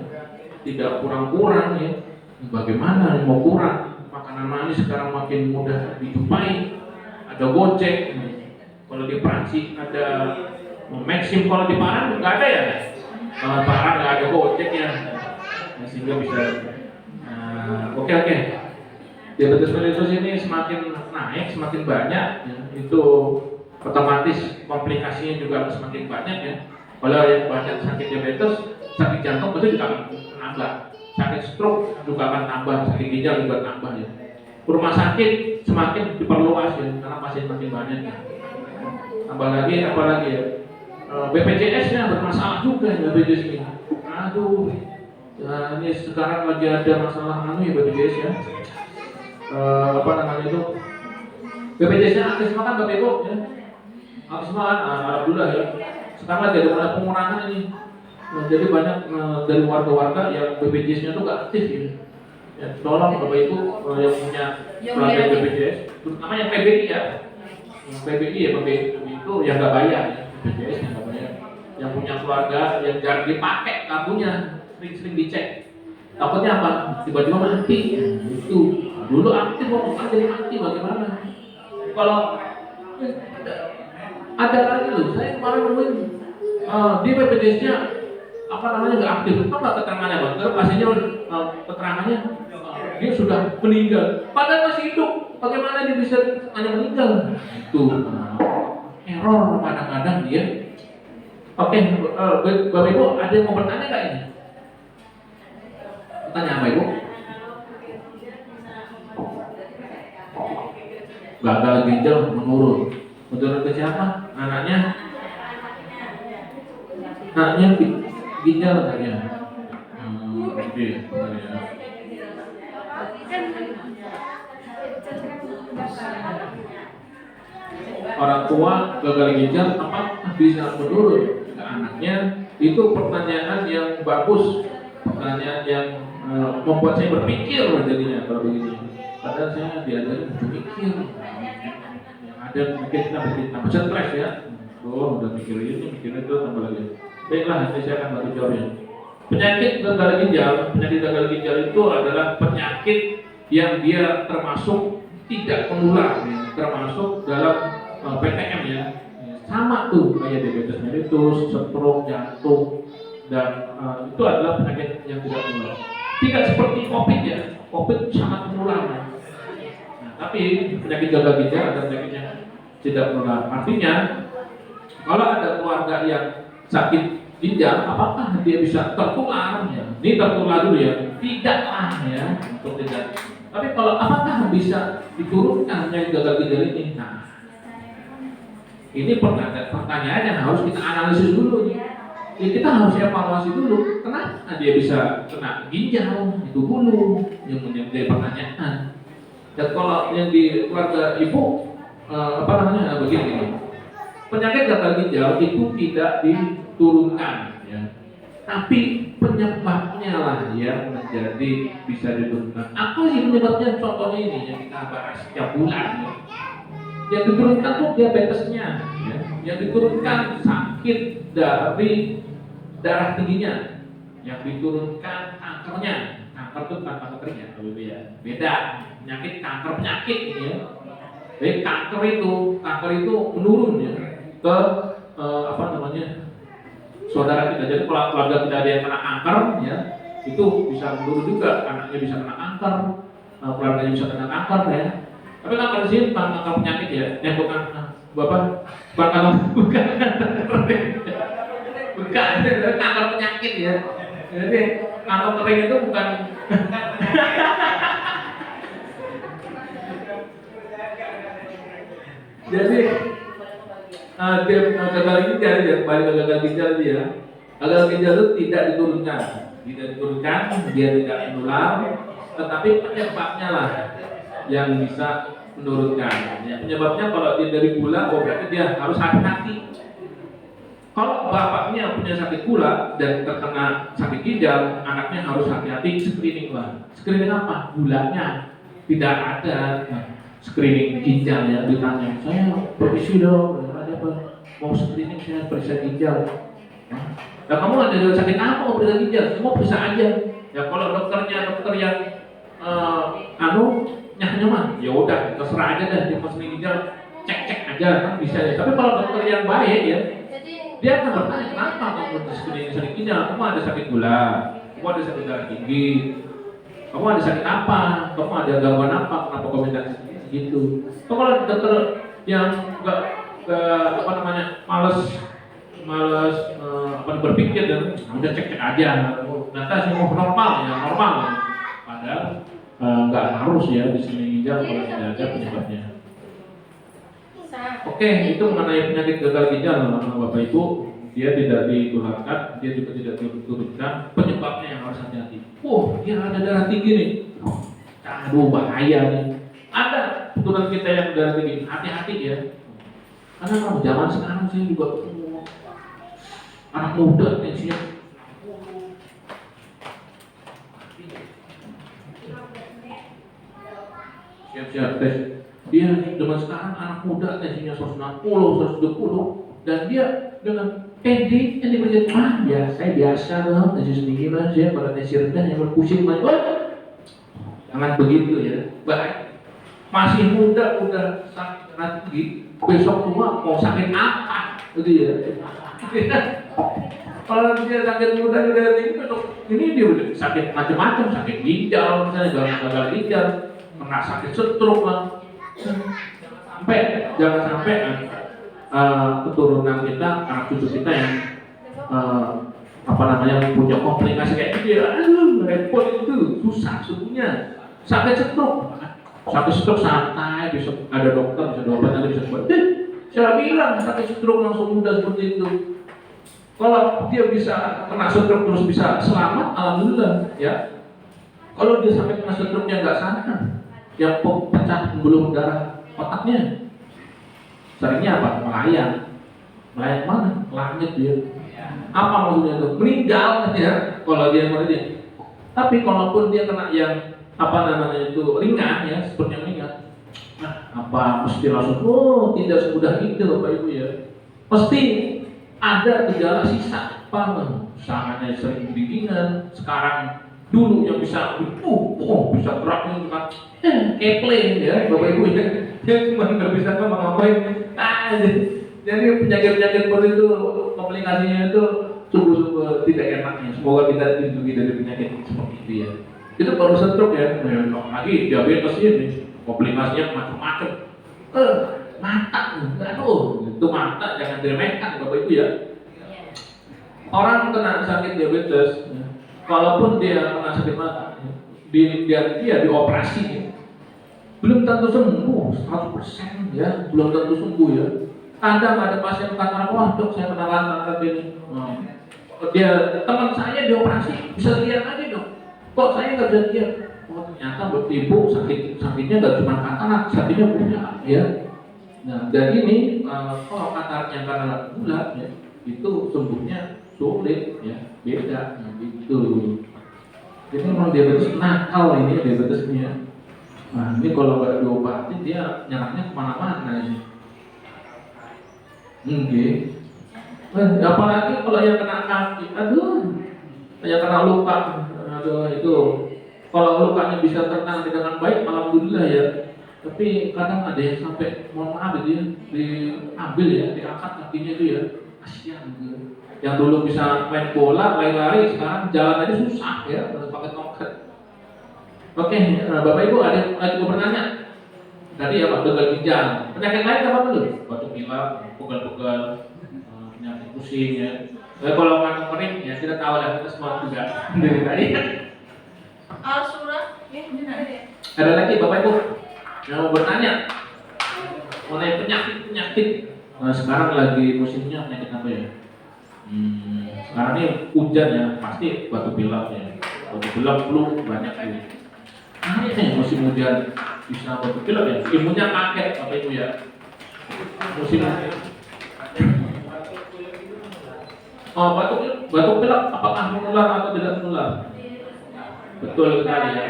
tidak kurang-kurang ya. Bagaimana mau kurang? Makanan manis sekarang makin mudah dijumpai, ada Gojek, kalau di Prancis ada Maxim, kalau di Parang nggak ada ya. Kalau Parang nggak ada Gojek ya, sehingga bisa. Oke. Diabetes mellitus ini semakin naik, semakin banyak, ya, itu otomatis komplikasinya juga semakin banyak ya. Kalau yang banyak sakit diabetes, sakit jantung itu juga akan menambah, sakit stroke juga akan tambah, sakit ginjal juga tambah ya. Rumah sakit semakin diperluas ya, karena pasien makin banyak ya. Tambah lagi, apalagi ya. BPJS-nya bermasalah juga ya BPJS ini. Aduh, ya, ini sekarang lagi ada masalah ya BPJS ya. BPJS-nya aktif makan Bapak Ibu ya. Aktif makan, alhamdulillah ya. Sekarang lagi ada pengurangan ini. Jadi banyak dari warga-warga yang BPJS-nya itu nggak aktif ya. Ya, tolong Bapak Ibu yang punya pelanggan BPJS, terutama yang PBI ya. Yang PBI ya, PBI itu yang nggak bayar ya. BPJS yang nggak bayar, yang punya keluarga yang jarang dipakai kartunya, sering dicek. Takutnya apa? Tiba-tiba mati. Itu dulu aktif kok jadi mati bagaimana? Kalau ada lagi loh, saya kemarin nemuin di BPJS-nya apa namanya nggak aktif, kan nggak keterangannya bang, terus pastinya keterangannya dia sudah meninggal, padahal masih hidup, bagaimana dia bisa hanya meninggal? Itu error kadang-kadang dia. Oke, Bapak Ibu ada yang mau bertanya nggak ini? Tanya apa Ibu? Gagal ginjal menurun. Menurun ke siapa? Anaknya ginjal katanya. Oke, ya. Orang tua gagal ginjal apakah bisa menurun ke anaknya? Itu pertanyaan yang bagus, pertanyaan yang membuat saya berpikir jadinya kalau begini. Padahal saya diajarin berpikir. Ada mungkin kita tambah stres ya. Oh, udah mikir ini, mikir itu, tambah lagi. Baiklah, nanti saya akan bantu jawabnya. Penyakit gagal ginjal itu adalah penyakit yang dia termasuk tidak menular, ya, termasuk dalam PTM ya. Sama tuh kayak diabetes mellitus, stroke, jantung, dan itu adalah penyakit yang tidak menular. Tidak seperti COVID ya, COVID sangat menular. Ya. Nah, tapi penyakit gagal ginjal adalah penyakit yang tidak menular. Artinya, kalau ada keluarga yang sakit ginjal, apakah dia bisa tertular? Ya, ini tertular dulu ya, tidaklah ya, untuk tidak. Tapi kalau apakah bisa diturunkan penyakit gagal ginjal ini? Nah, ini pertanyaan yang harus kita analisis dulu. Ya, kita harus evaluasi dulu. Kenapa dia bisa kena ginjal? Itu dulu yang menjadi pertanyaan. Dan kalau yang di keluarga ibu begini, penyakit gagal ginjal itu tidak diturunkan, ya. Tapi penyebabnya lah yang menjadi bisa diturunkan. Apa sih penyebabnya? Contohnya ini yang kita bahas setiap bulan. Ya. Yang diturunkan tuh diabetesnya, ya. Yang diturunkan sakit dari darah tingginya, yang diturunkan kankernya. Kanker itu bukan kanker kering ya, beda. Penyakit ini ya. Jadi kanker itu menurun ya ke saudara kita. Jadi kalau keluarga kita ada yang kena kanker ya, itu bisa menurun juga, anaknya bisa kena kanker, keluarganya bisa kena kanker ya. Tapi kanker di sini bukan kanker penyakit ya, bukan kanker penyakit ya. Jadi kanker kering itu bukan. Jadi dia gagal ginjal ya, kembali ke gagal ginjal dia. Gagal ginjal itu tidak diturunkan, dia tidak menular, tetapi penyebabnya lah yang bisa menurunkan. Ya, penyebabnya kalau dia dari gula, berarti dia harus hati-hati. Kalau bapaknya punya sakit gula dan terkena sakit ginjal, anaknya harus hati-hati screening lah. Screening apa? Gulanya tidak ada. Screening ginjal ya, ditanya, saya permisi dong, ada apa? Mau screening saya periksa ginjal. Nah, kamu ada sakit apa mau periksa ginjal? Kamu periksa aja. Ya kalau dokter yang nyaman, ya udah terserah aja deh, dia screening ginjal, cek aja kan bisa ya. Tapi kalau dokter yang baik ya, dia akan bertanya kenapa kamu screening ginjal? Kamu ada sakit gula, kamu ada sakit darah tinggi, kamu ada sakit apa? Kamu ada gangguan apa? Kenapa kamu gitu? Kalau dokter yang malas berpikir dan udah cek aja, ternyata semua normal ya. Padahal nggak harus ya di sini ginjal kalau tidak ada penyebabnya. Oke, itu mengenai penyakit gagal ginjal Bapak Ibu, dia tidak ditularkan, dia juga tidak diturunkan. Penyebabnya yang harus hati-hati. Dia ada darah tinggi nih. Aduh bahaya nih. Ada keturunan kita yang darah tinggi, hati-hati ya. Karena kalau zaman sekarang saya juga ketemu anak muda tensinya siap-siap tes. Dia zaman sekarang anak muda tensinya 160, 170 dan dia dengan PD yang dipercaya saya biasa loh tensi tinggi mas ya, kalau tensi rendah yang berpusing mas. Jangan begitu ya. Baik. Masih muda udah sakit darah tinggi, besok tua mau sakit apa gitu ya. Kalau dia sakit muda udah tinggi, ini dia udah sakit macam-macam, sakit ginjal, misalnya gagal ginjal, kena sakit stroke lah. Jangan sampai keturunan kita, anak cucu kita yang punya komplikasi kayak gitu ya, repot itu, susah subuhnya, sakit stroke santai, bisa ada dokter, bisa diobat, nanti bisa buat. Saya bilang sakit stroke langsung mudah seperti itu. Kalau dia bisa kena stroke terus bisa selamat, alhamdulillah ya. Kalau dia sampai kena stroke yang nggak sadar, yang pecah pembuluh darah otaknya, seringnya apa? Melayang mana? Langit dia. Apa maksudnya itu? Meninggal ya. Kalau dia mati. Tapi kalaupun dia kena yang ringan ya, seperti yang ringan. Nah, mesti langsung tidak semudah itu Bapak Ibu ya. Pasti ada gejala sisa. Misalnya sering kedinginan, sekarang dulu yang bisa bisa gerak kan keple ya Bapak Ibu ya. Dia cuma nggak bisa ngapa-ngapain. Jadi penyakit-penyakit seperti itu komplikasinya itu sungguh-sungguh tidak enaknya. Semoga kita dilindungi dari penyakit seperti itu ya. Itu baru stroke ya. Lagi diabetes ini komplikasinya macam-macam. Mata, itu mata jangan diremehkan Bapak Ibu ya. Orang kena sakit diabetes, ya, walaupun dia kena sakit mata, dia dioperasi, belum tentu sembuh 100% ya, belum tentu sembuh ya. Kadang ada pasien katakan, wah dok saya kena katarak ini. Teman saya dioperasi, bisa lihat aja dok. Kok saya nggak bisa lihat? Ternyata ibu sakitnya nggak cuma katarak, sakitnya punya ya. Nah, dan ini kalau kataraknya karena bulat ya, itu sembuhnya sulit ya, beda gitu. Jadi memang diabetes nakal ini diabetesnya. Nah, ini kalau nggak diobati dia nyerangnya kemana-mana ini. Apalagi kalau yang kena kaki, yang kena luka, itu. Kalau lukanya bisa tertangani dengan baik, alhamdulillah ya. Tapi kadang ada yang sampai mohon maaf itu ya, diambil ya, diangkat kakinya itu ya, kasihan gitu. Yang dulu bisa main bola, lari-lari, sekarang jalan aja susah ya, harus pakai tongkat. Oke, Bapak Ibu ada yang mau bertanya? Tadi apa? Gagal ginjal. Penyakit lain apa dulu? Batuk pilek, pegal-pegal, penyakit pusing ya. Kalau nggak kering ya kita tahu lah, kita semua juga dari tadi. Al-Surah, Ada lagi Bapak Ibu yang mau bertanya mengenai penyakit? Nah, sekarang lagi musimnya penyakit apa ya? Sekarang ini hujan ya, pasti batuk pilek ya. Batuk pilek flu banyak ya. Musim hujan bisa batuk pilek ya. Imunnya kaget Bapak Ibu ya. Musim batuk pilek apakah menular atau tidak menular? Betul sekali ya.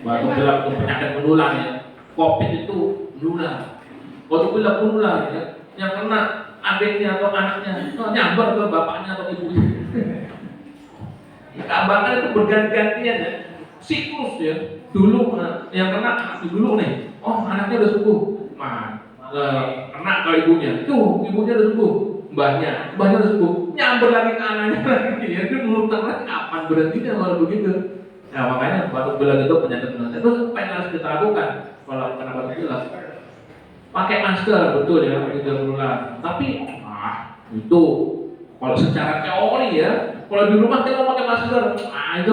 Batuk pilek itu penyakit menular ya. Covid itu menular. Batuk pilek menular ya. Yang kena adiknya atau anaknya, nyambar ke bapaknya atau ibunya. Bahkan itu berganti-gantian ya. Siklus ya. Dulu yang kena dulu nih. Anaknya udah sembuh. Kena ke ibunya. Ibunya udah sembuh. Mbahnya udah sembuh. Nyambar lagi ke anaknya lagi. Ya itu muter lagi kapan berhentinya kalau begitu. Nah makanya batuk pilek itu penyakit menular. Terus apa yang harus kita lakukan kalau kena batuk pilek? Pakai masker, betul ya, tidak menular. Tapi itu kalau secara teori ya, kalau di rumah kita pakai masker, itu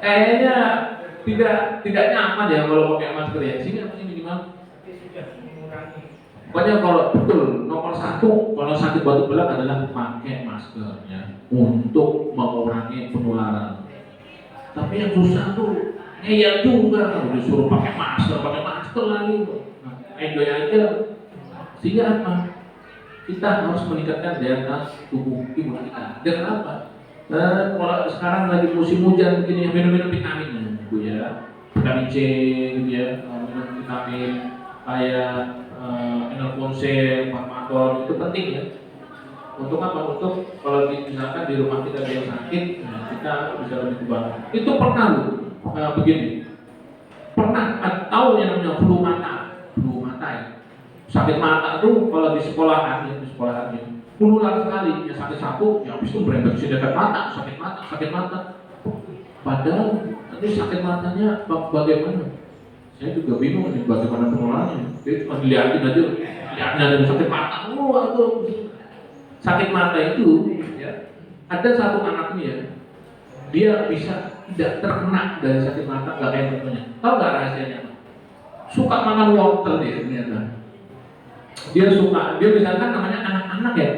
kayaknya tidak nyaman ya kalau pakai masker ya. Sehingga minimal. Pokoknya kalau betul nomor satu kalau sakit batuk pilek adalah pakai masker ya untuk mengurangi penularan. Tapi yang susah tuh ya juga disuruh pakai masker lagi. Enjoy aja. Sehingga apa? Kita harus meningkatkan daya tahan tubuh imun kita. Dengan apa? Kalau sekarang lagi musim hujan begini, minum vitamin Bu ya. Vitamin C gitu ya, minum vitamin kayak Enervonse, Farmadol itu penting ya. Untuk apa? Untuk kalau misalkan di rumah kita ada yang sakit, kita bisa lebih kebal. Itu pernah begini. Pernah tahu yang namanya flu mata ya. Sakit mata tuh kalau di sekolahan menular sekali. Ya sakit satu, ya habis itu berembes dekat mata, sakit mata, sakit mata. Padahal nanti sakit matanya bagaimana? Saya juga bingung nih bagaimana penularannya. Dia cuma dilihatin aja, lihatnya ada sakit mata. Itu sakit mata itu, ya, ada satu anak nih ya, dia bisa tidak terkena dari sakit mata, nggak kayak temennya. Tahu nggak rahasianya? Suka makan wortel dia ternyata. Dia suka, dia misalkan namanya anak-anak ya.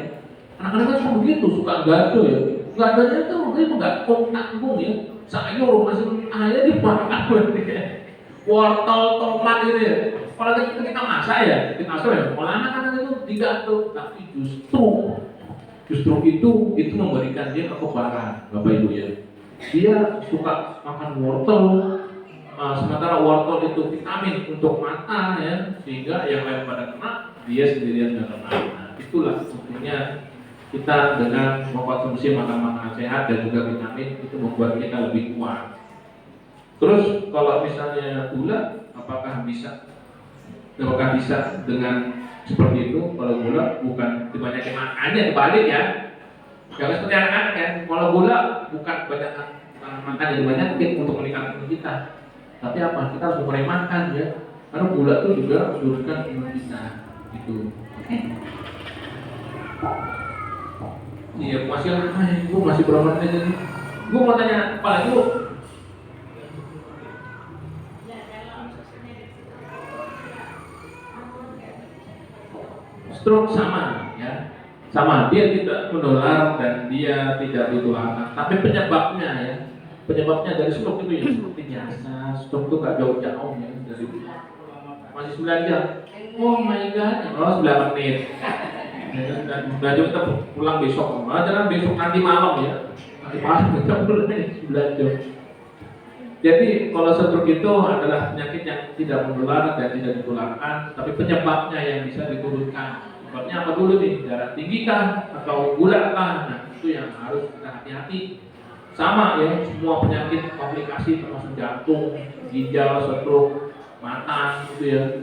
Anak-anak kan suka begitu, suka gado ya. Gadonya tuh dia nggak tanggung ya. Sayur masih ayah dimakan berarti. Wortel, tomat gitu ya. Kalau kita masak ya, kita masak ya. Kalau anak-anak itu digado, tapi justru itu memberikan dia kekebalan, Bapak Ibu ya. Dia suka makan wortel, sementara wortel itu vitamin untuk mata ya, sehingga yang lain pada kena, dia sendirian nggak kena. Nah, itulah sebetulnya kita dengan mengkonsumsi makanan sehat dan juga vitamin itu membuat kita lebih kuat. Terus kalau misalnya gula, apakah bisa dengan seperti itu? Kalau gula bukan dibanyakin makannya, dibalik ya. Jangan seperti anak-anak ya. Kalau gula bukan banyak makan yang dibanyakin untuk meningkatkan imun kita. Tapi apa? Kita harus mulai makan ya. Karena gula itu juga menurunkan imun kita. Gitu. Oke. Iya, masih lama ya. Gue masih berapa menit ini? Gue mau tanya apa lagi, Bu? Stroke sama ya, sama, dia tidak menular dan dia tidak ditularkan. Tapi penyebabnya dari stroke itu ya seperti biasa. Stroke itu gak jauh-jauh ya dari masih 9 jam. Oh my god, 9 menit. Dan kita pulang besok. Jangan besok nanti malam ya. Nanti malam kita pulang 9 jam. Jadi kalau stroke itu adalah penyakit yang tidak menular dan tidak ditularkan, tapi penyebabnya yang bisa diturunkan. Sebabnya apa dulu nih? Darah tinggi kah? Atau gula kah? Nah, itu yang harus kita hati-hati. Sama ya, semua penyakit komplikasi termasuk jantung, ginjal, stroke, mata gitu ya.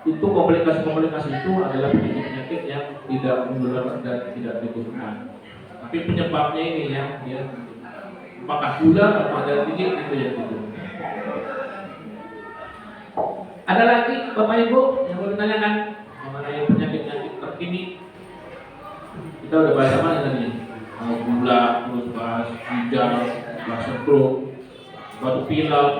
Itu komplikasi-komplikasi itu adalah penyakit-penyakit yang tidak menular dan tidak diturunkan. Tapi penyebabnya ini ya, apakah gula atau darah tinggi itu ya gitu. Ada lagi Bapak Ibu yang mau ditanyakan mengenai penyakit-penyakit terkini? Kita udah bahas apa tadi? Gula, terus bahas ginjal, bahas stroke, batu pilek,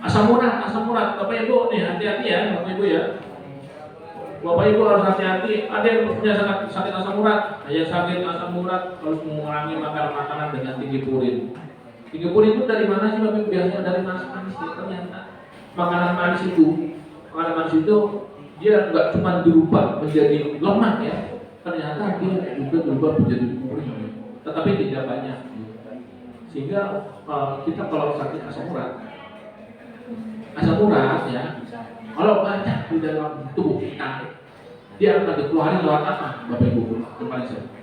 asam urat. Bapak Ibu nih hati-hati ya, Bapak Ibu ya. Bapak Ibu harus hati-hati. Ada yang punya sakit asam urat. Yang sakit asam urat harus mengurangi makanan dengan tinggi purin. Tinggi purin itu dari mana sih Bapak Ibu? Biasanya dari manis ya, ternyata. Makanan manis itu dia nggak cuma dirubah menjadi lemak ya, ternyata dia juga berubah menjadi purin, tetapi tidak banyak. Sehingga kita kalau sakit asam urat ya, kalau banyak di dalam tubuh kita, dia akan dikeluarin lewat apa, Bapak Ibu?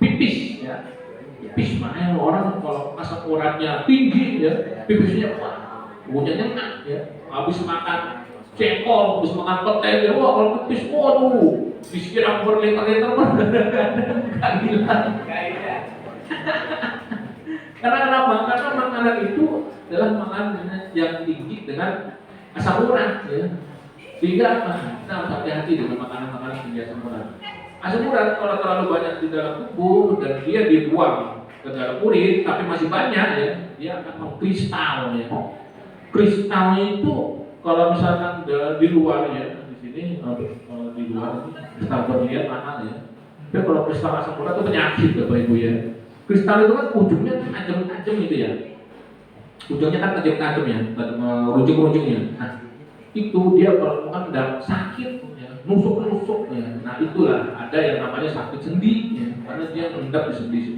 Pipis ya. Pipis, makanya orang kalau asam uratnya tinggi ya, pipisnya punya nyengat ya. Habis makan cengkol, habis makan pete, ya wah kalau pipis, waduh, disiram berliter-liter mah nggak hilang. Karena kenapa? Karena makanan itu adalah makanan yang tinggi dengan asam urat ya. Sehingga apa? Kita harus hati-hati dengan makanan-makanan tinggi asam urat. Asam urat kalau terlalu banyak di dalam tubuh dan dia dibuang ke dalam urin, tapi masih banyak ya, dia akan mengkristal ya. Kristalnya itu kalau misalkan di luar ya, di sini kalau di luar ini kristal berlian mahal ya. Tapi kalau kristal asam urat itu penyakit Bapak Ibu ya. Kristal itu kan ujungnya tajam-tajam gitu ya. Ujungnya kan tajam-tajam ya, meruncing-runcingnya. Nah, itu dia kalau makan dalam sakit ya, nusuk-nusuk ya. Nah, itulah ada yang namanya sakit sendi ya, karena dia mengendap di sendi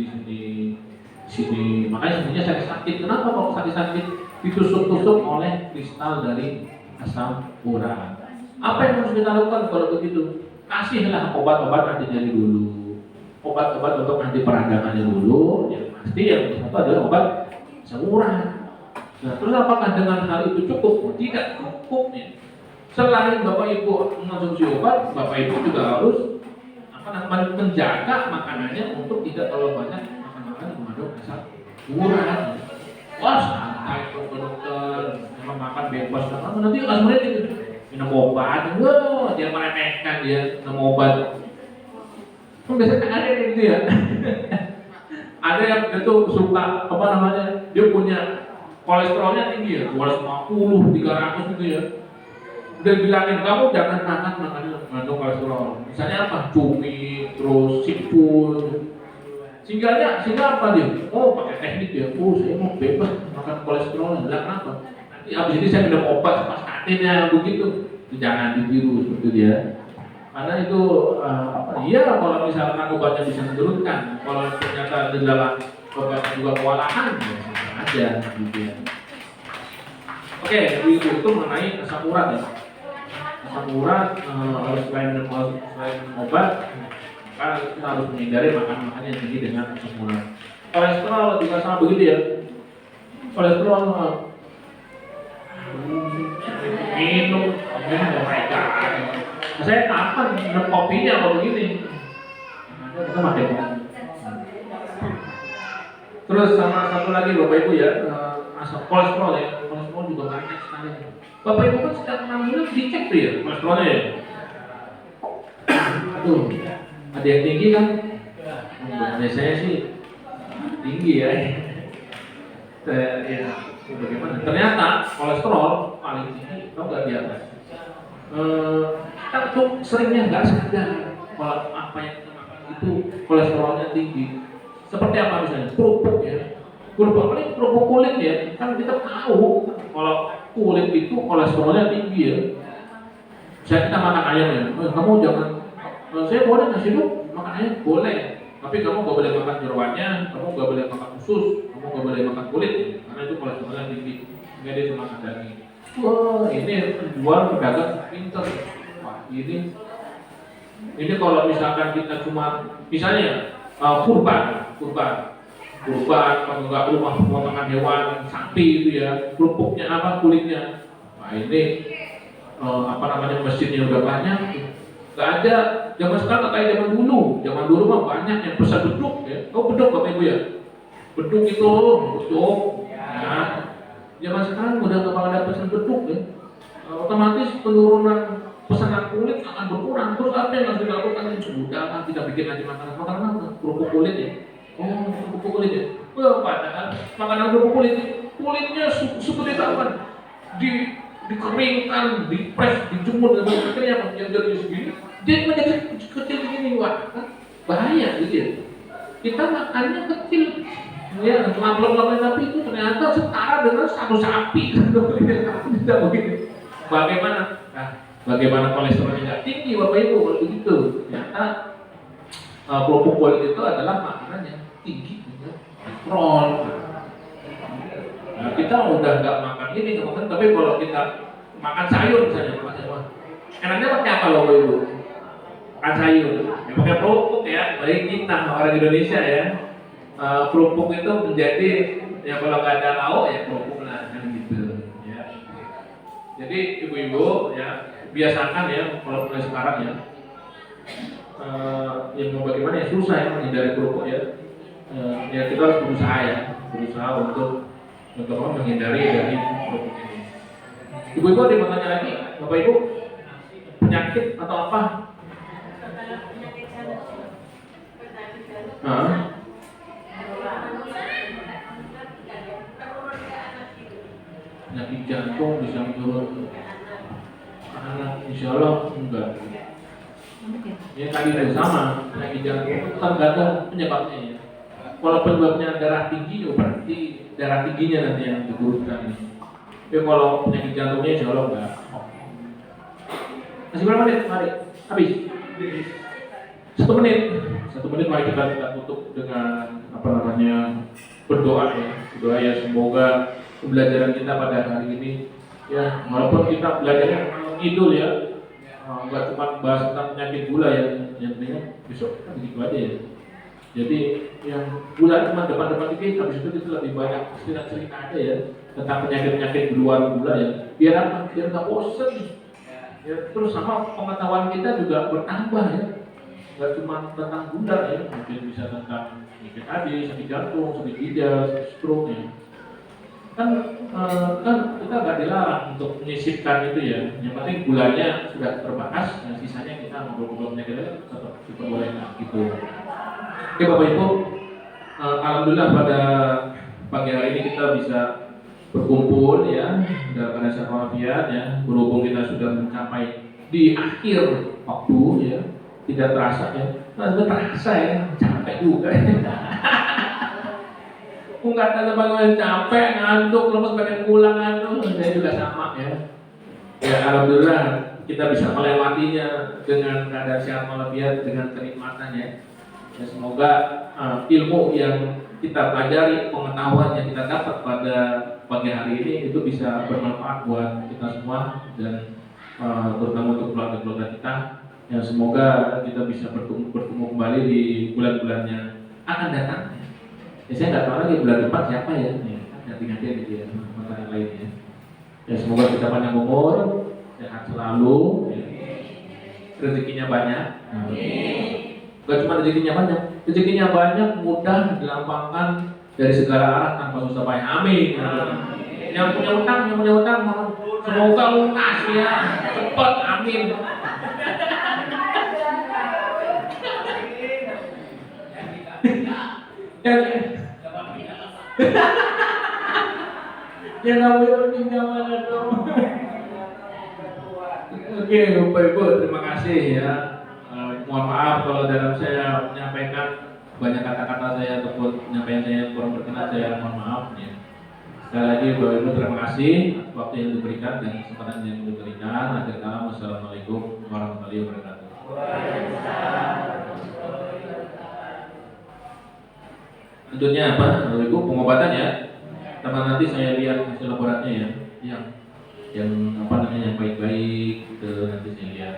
sini. Makanya sebenarnya sakit. Kenapa kalau sakit-sakit? Ditusuk-tusuk oleh kristal dari asam urat. Apa yang harus kita lakukan kalau begitu? Kasihlah obat-obat anti nyeri dulu, obat-obat untuk anti peradangannya dulu. Yang pasti yang satu adalah obat asam urat. Nah, terus apakah dengan hal itu cukup? Tidak cukup ya. Selain Bapak Ibu mengonsumsi obat, Bapak Ibu juga harus menjaga makanannya untuk tidak terlalu banyak makan mengandung asam urat. Wah santai tuh ke dokter, memang makan bebas, nanti asam urat itu minum obat, wah dia meremehkan dia minum obat. Biasanya ada yang gitu ya. Ada yang itu suka apa namanya, dia punya kolesterolnya tinggi ya, 250, 300 gitu ya. Udah bilangin kamu jangan makan makanan mengandung kolesterol. Misalnya apa? Cumi, terus seafood. Sehingga apa dia? Oh pakai teknik dia. Oh saya mau bebas makan kolesterol. Enggak kenapa? Nanti habis ini saya minum obat statinnya begitu. Jangan ditiru seperti dia. Karena itu iya kalau misalkan obatnya bisa menurunkan. Kalau ternyata di dalam obatnya juga kewalahan, ya sama aja gitu ya. Oke, itu mengenai asam urat ya. Asam urat selain obat, maka kita harus menghindari makan yang tinggi dengan asam urat. Kolesterol juga sama begitu ya. Kolesterol minum mereka. Saya kapan minum kopinya kalau begini? Kita pakai kopi. Terus sama satu lagi Bapak Ibu ya, asam kolesterol ya. Kolesterol juga banyak sekali. Bapak Ibu kan setiap 6 bulan dicek tuh ya kolesterolnya ya. Aduh, ada yang tinggi kan? Biasanya sih tinggi ya. Ya, bagaimana? Ternyata kolesterol paling tinggi, tau nggak di atas? Kita tuh seringnya nggak sadar kalau apa yang kita makan itu kolesterolnya tinggi. Seperti apa misalnya? Kerupuk ya. Kerupuk kulit ya. Kan kita tahu kalau kulit itu kolesterolnya tinggi ya. Saya kita makan ayam ya. Kamu jangan. Saya boleh ngasih lu makan ayam boleh. Tapi kamu nggak boleh makan jeroannya. Kamu nggak boleh makan usus. Kamu nggak boleh makan kulit. Karena itu kolesterolnya tinggi. Nggak dia cuma makan daging. Wah ini jual pedagang pinter. Wah ini kalau misalkan kita cuma misalnya kurban kalau nggak rumah pemotongan hewan sapi itu ya kerupuknya apa kulitnya. Nah ini mesinnya udah banyak. Nggak ada zaman sekarang nggak kayak zaman dulu mah banyak yang pesan beduk ya. Beduk Bapak Ibu ya, beduk itu beduk ya. Zaman sekarang udah nggak ada pesan beduk ya. Otomatis penurunan pesanan kulit akan berkurang. Terus apa yang harus dilakukan? Sudah kan tidak bikin lagi makanan apa? Kerupuk kulit ya. Oh, kerupuk kulit ya. Padahal makanan kerupuk kulitnya seperti apa? Dikeringkan, dipres, dijemur dan sebagainya yang jadi segini. Dia menjadi kecil begini, wah kan bahaya gitu ya. Kita makannya kecil. Ya, ngamplop-ngamplop tapi itu ternyata setara dengan satu sapi. Tidak begitu. Bagaimana? Nah, bagaimana kolesterolnya tidak tinggi Bapak Ibu kalau begitu? Ternyata kerupuk kulit itu adalah makanan yang tinggi dengan kolesterol. Nah, kita udah nggak makan ini teman-teman, tapi kalau kita makan sayur misalnya, enaknya pakai apa Bapak Ibu? Makan sayur, ya pakai kerupuk ya, baik kita orang Indonesia ya. Kerupuk itu menjadi ya kalau nggak ada lauk ya kerupuk lah kan gitu ya. Jadi ibu-ibu ya biasakan ya kalau mulai sekarang ya yang mau bagaimana ya susah ya menghindari kerupuk ya. Ya kita harus berusaha untuk menghindari dari kerupuk ini. Ibu-ibu ada yang tanya lagi, Bapak Ibu penyakit atau apa? Penyakit jantung bisa menurun anak, insya Allah enggak. Ya tadi itu sama, penyakit jantung itu tergantung penyebabnya ya. Kalau penyebabnya darah tinggi, berarti darah tingginya nanti yang diurutkan. Tapi kalau penyakit jantungnya insya Allah enggak. Masih berapa menit? Mari, habis. 1 menit. 1 menit mari kita tutup dengan berdoa ya. Berdoa ya semoga pembelajaran kita pada hari ini ya walaupun kita belajarnya ngidul ya nggak cuma bahas tentang penyakit gula ya yang penting besok kan begitu aja ya. Jadi yang gula cuma depan-depan dikit, habis itu kita lebih banyak cerita aja ya tentang penyakit-penyakit di luar gula ya. Biar nggak bosen ya. Terus sama pengetahuan kita juga bertambah ya. nggak cuma tentang gula ya, mungkin bisa tentang sakit hati, sakit jantung, sakit ginjal, sakit stroke ya. Kan kita nggak dilarang untuk menyisipkan itu ya. Yang penting gulanya sudah terbatas, dan sisanya kita ngobrol-ngobrol penyakit tetap diperbolehkan gitu. Oke Bapak Ibu, alhamdulillah pada pagi hari ini kita bisa berkumpul ya dalam keadaan sehat walafiat ya. Berhubung kita sudah mencapai di akhir waktu ya, tidak terasa ya. Nah, terasa ya, capek juga ya. Nggak ada bagaimana capek, ngantuk, lemes, pengen pulang ngantuk. Saya juga sama ya. Ya alhamdulillah kita bisa melewatinya dengan keadaan sehat walafiat, dengan kenikmatan ya. Ya semoga ilmu yang kita pelajari, pengetahuan yang kita dapat pada pagi hari ini itu bisa bermanfaat buat kita semua dan terutama untuk keluarga-keluarga kita. Ya semoga kita bisa bertemu kembali di bulan-bulan yang akan datang. Ya saya nggak tahu lagi bulan depan siapa ya. Ganti-gantian gitu ya, materi lainnya. Ya semoga kita panjang umur, sehat selalu, ya. Rezekinya banyak. Gak cuma rezekinya banyak, mudah, dilampangkan dari segala arah tanpa susah payah. Amin. Yang punya utang, semoga lunas ya, cepat. Amin. Ya namanya pinjaman dong. Oke, Bapak Ibu, terima kasih ya. Mohon maaf kalau dalam saya menyampaikan banyak kata-kata saya ataupun penyampaian saya kurang berkenan, saya mohon maaf ya. Sekali lagi Bapak Ibu terima kasih waktu yang diberikan dan kesempatan yang diberikan. Akhir kata, wassalamualaikum warahmatullahi wabarakatuh. Selanjutnya apa? Bapak Ibu pengobatan ya. Teman nanti saya lihat hasil laboratoriumnya ya. Yang apa namanya yang baik-baik itu nanti saya lihat.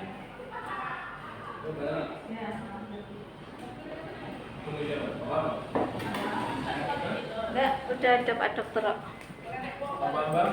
Enggak, udah ada Pak Dokter. Apa?